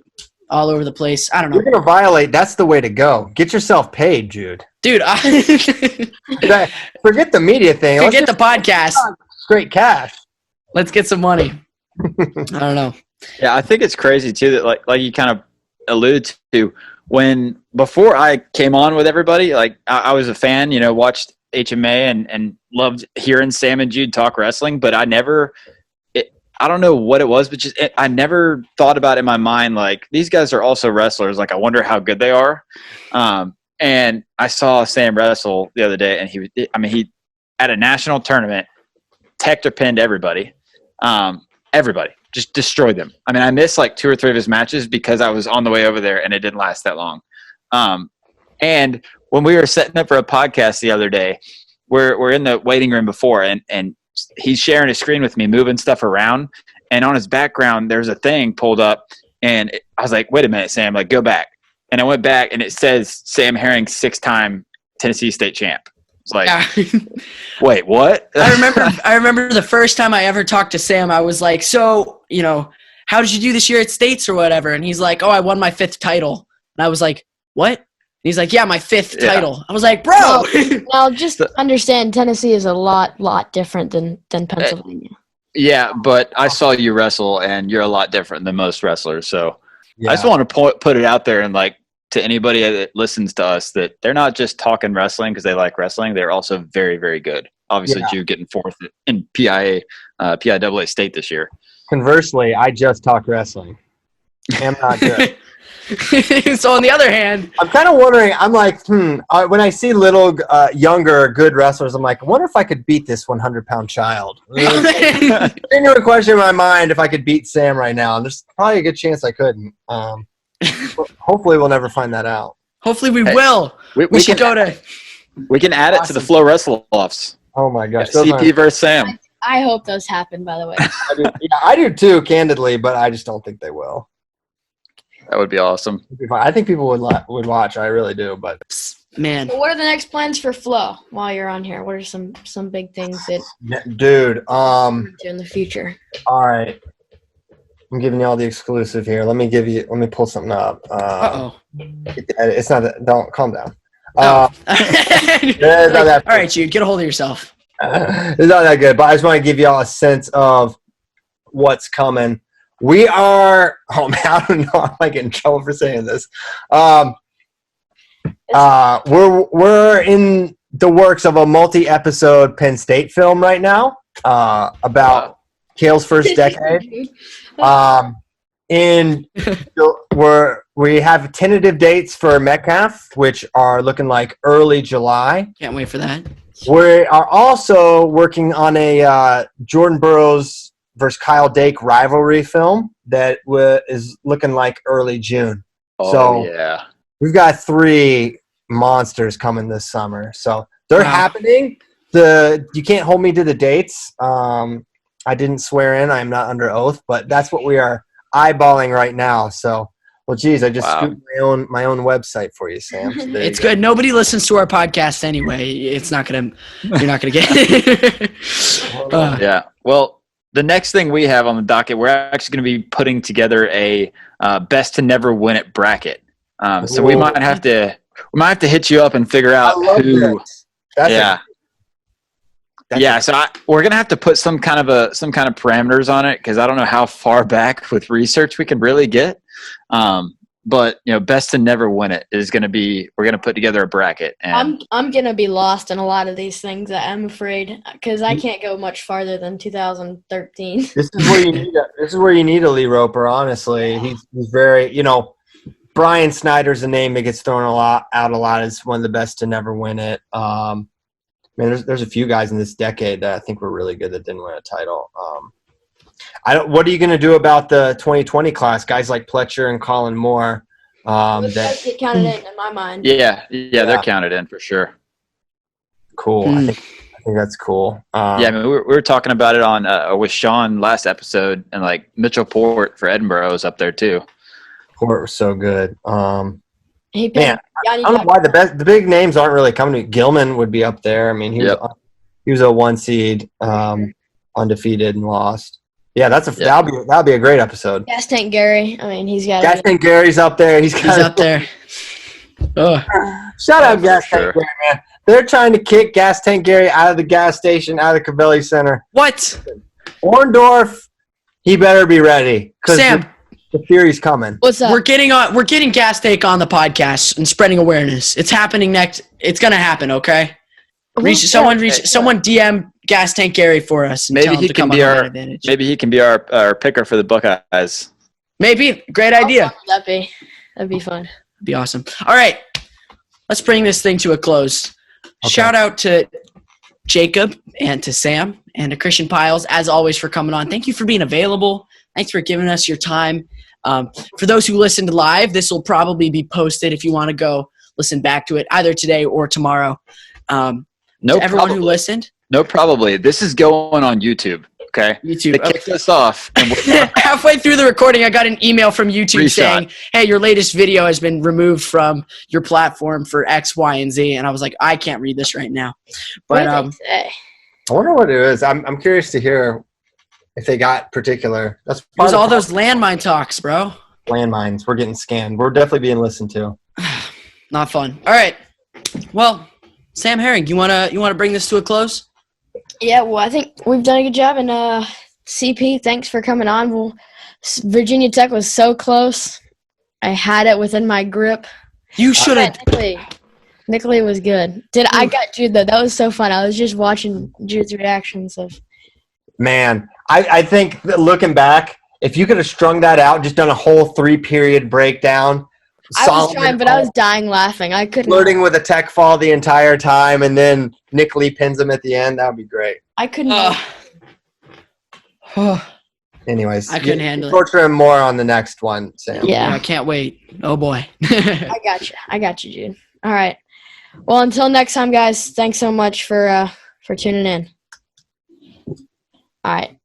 all over the place. I don't know. You're gonna violate. That's the way to go. Get yourself paid, Jude. Dude, forget the media thing. Forget the podcast. Straight cash. Let's get some money. I don't know. Yeah, I think it's crazy too that like you kind of alluded to before I came on with everybody, like I was a fan, watched HMA and loved hearing Sam and Jude talk wrestling, but I don't know what it was, but I never thought about in my mind, like, these guys are also wrestlers. Like, I wonder how good they are. And I saw Sam wrestle the other day, and he at a national tournament, teched or pinned everybody. Everybody. Just destroyed them. I mean, I missed like 2 or 3 of his matches because I was on the way over there, and it didn't last that long. And when we were setting up for a podcast the other day, we're in the waiting room before, and he's sharing his screen with me, moving stuff around, and on his background there's a thing pulled up, and I was like, wait a minute, Sam, like, go back. And I went back, and it says Sam Herring, 6-time Tennessee state champ. It's like, wait, what? I remember the first time I ever talked to Sam, I was like, so, how did you do this year at states or whatever? And he's like, oh, I won my 5th title. And I was like, what? And he's like, yeah, my 5th title. I was like, bro. Well, just understand, Tennessee is a lot different than Pennsylvania. Yeah, but I saw you wrestle, and you're a lot different than most wrestlers. So I just want to put it out there, and like, to anybody that listens to us, that they're not just talking wrestling because they like wrestling. They're also very, very good. Obviously, you getting 4th in PIAA state this year. Conversely, I just talk wrestling. I'm not good. So on the other hand, I'm kind of wondering, I'm like, when I see little, younger, good wrestlers, I'm like, I wonder if I could beat this 100-pound child. Genuine question in my mind if I could beat Sam right now. And there's probably a good chance I couldn't. Hopefully we'll never find that out. Hopefully we will. We should go to... We can add it to the Flo Wrestle-Offs. Oh, my gosh. CP versus Sam. I hope those happen, by the way. I do too, candidly, but I just don't think they will. That would be awesome. I think people would watch. I really do, but man. So what are the next plans for Flo while you're on here? What are some big things that dude, in the future? All right. I'm giving you all the exclusive here. Let me pull something up. It's not that, don't calm down. All right, Jude, get a hold of yourself. It's not that good, but I just want to give you all a sense of what's coming. We are, oh man, I don't know. I might get in trouble for saying this. We're in the works of a multi-episode Penn State film right now about Kale's first decade. We have tentative dates for Metcalf, which are looking like early July. Can't wait for that. We are also working on a Jordan Burroughs versus Kyle Dake rivalry film that is looking like early June. Yeah. We've got 3 monsters coming this summer. So they're happening. You can't hold me to the dates. I didn't swear in. I'm not under oath, but that's what we are eyeballing right now. So, well, geez, I just scooped my own website for you, Sam. So it's good. Nobody listens to our podcast anyway. You're not gonna get it. Yeah. Well, the next thing we have on the docket, we're actually going to be putting together a best to never win it bracket. So we might have to hit you up and figure out who. So we're gonna have to put some kind of parameters on it because I don't know how far back with research we can really get. but best to never win it is going to be. We're going to put together a bracket, and I'm gonna be lost in a lot of these things. I'm afraid because I can't go much farther than 2013. This is where you need a Lee Roper. Honestly, he's very Brian Snyder's a name that gets thrown out a lot as one of the best to never win it. There's a few guys in this decade that I think were really good that didn't win a title. What are you going to do about the 2020 class? Guys like Pletcher and Colin Moore. Those guys get counted in my mind. Yeah, they're counted in for sure. Cool. I think that's cool. We were talking about it on with Sean last episode, and like Mitchell Port for Edinburgh is up there too. Port was so good. I don't know why the big names aren't really coming to Gilman would be up there. I mean, he was a 1 seed, undefeated and lost. Yeah, that'll be a great episode. Gas Tank Gary. I mean, he's got. Gas Tank Gary's up there. He's up there. Shout out Gas Tank Gary, man. They're trying to kick Gas Tank Gary out of the gas station, out of the Cavelli Center. What? Orndorff, he better be ready. Sam, the Fury's coming. What's up? We're getting Gas Tank on the podcast and spreading awareness. It's happening next. It's gonna happen. Okay. Someone DM Gas Tank Gary for us. And maybe he can be our picker for the Buckeyes. Maybe. Great idea. How fun would that'd be fun. That'd be awesome. All right, let's bring this thing to a close. Okay. Shout out to Jacob and to Sam and to Christian Piles, as always, for coming on. Thank you for being available. Thanks for giving us your time. For those who listened live, this will probably be posted if you want to go listen back to it either today or tomorrow. Everyone who listened. No, probably. This is going on YouTube. Okay. YouTube. They kicked us off. And halfway through the recording, I got an email from YouTube saying, "Hey, your latest video has been removed from your platform for X, Y, and Z." And I was like, I can't read this right now. But what did they say? I wonder what it is. I'm curious to hear if they got particular. That's part of all those landmine talks, bro. Landmines. We're getting scanned. We're definitely being listened to. Not fun. All right. Well, Sam Herring, you wanna bring this to a close? Yeah, well, I think we've done a good job. And CP, thanks for coming on. Virginia Tech was so close. I had it within my grip. You should have. Nicolay was good. I got Jude, though. That was so fun. I was just watching Jude's reactions. Man, I think that looking back, if you could have strung that out, just done a whole 3-period breakdown. I was trying, but I was dying laughing. I couldn't. Flirting with a tech fall the entire time, and then Nicolay pins him at the end. That would be great. I couldn't. Anyways, I couldn't handle it. Torture him more on the next one, Sam. Yeah. I can't wait. Oh, boy. I got you, Jude. All right. Well, until next time, guys, thanks so much for tuning in. All right.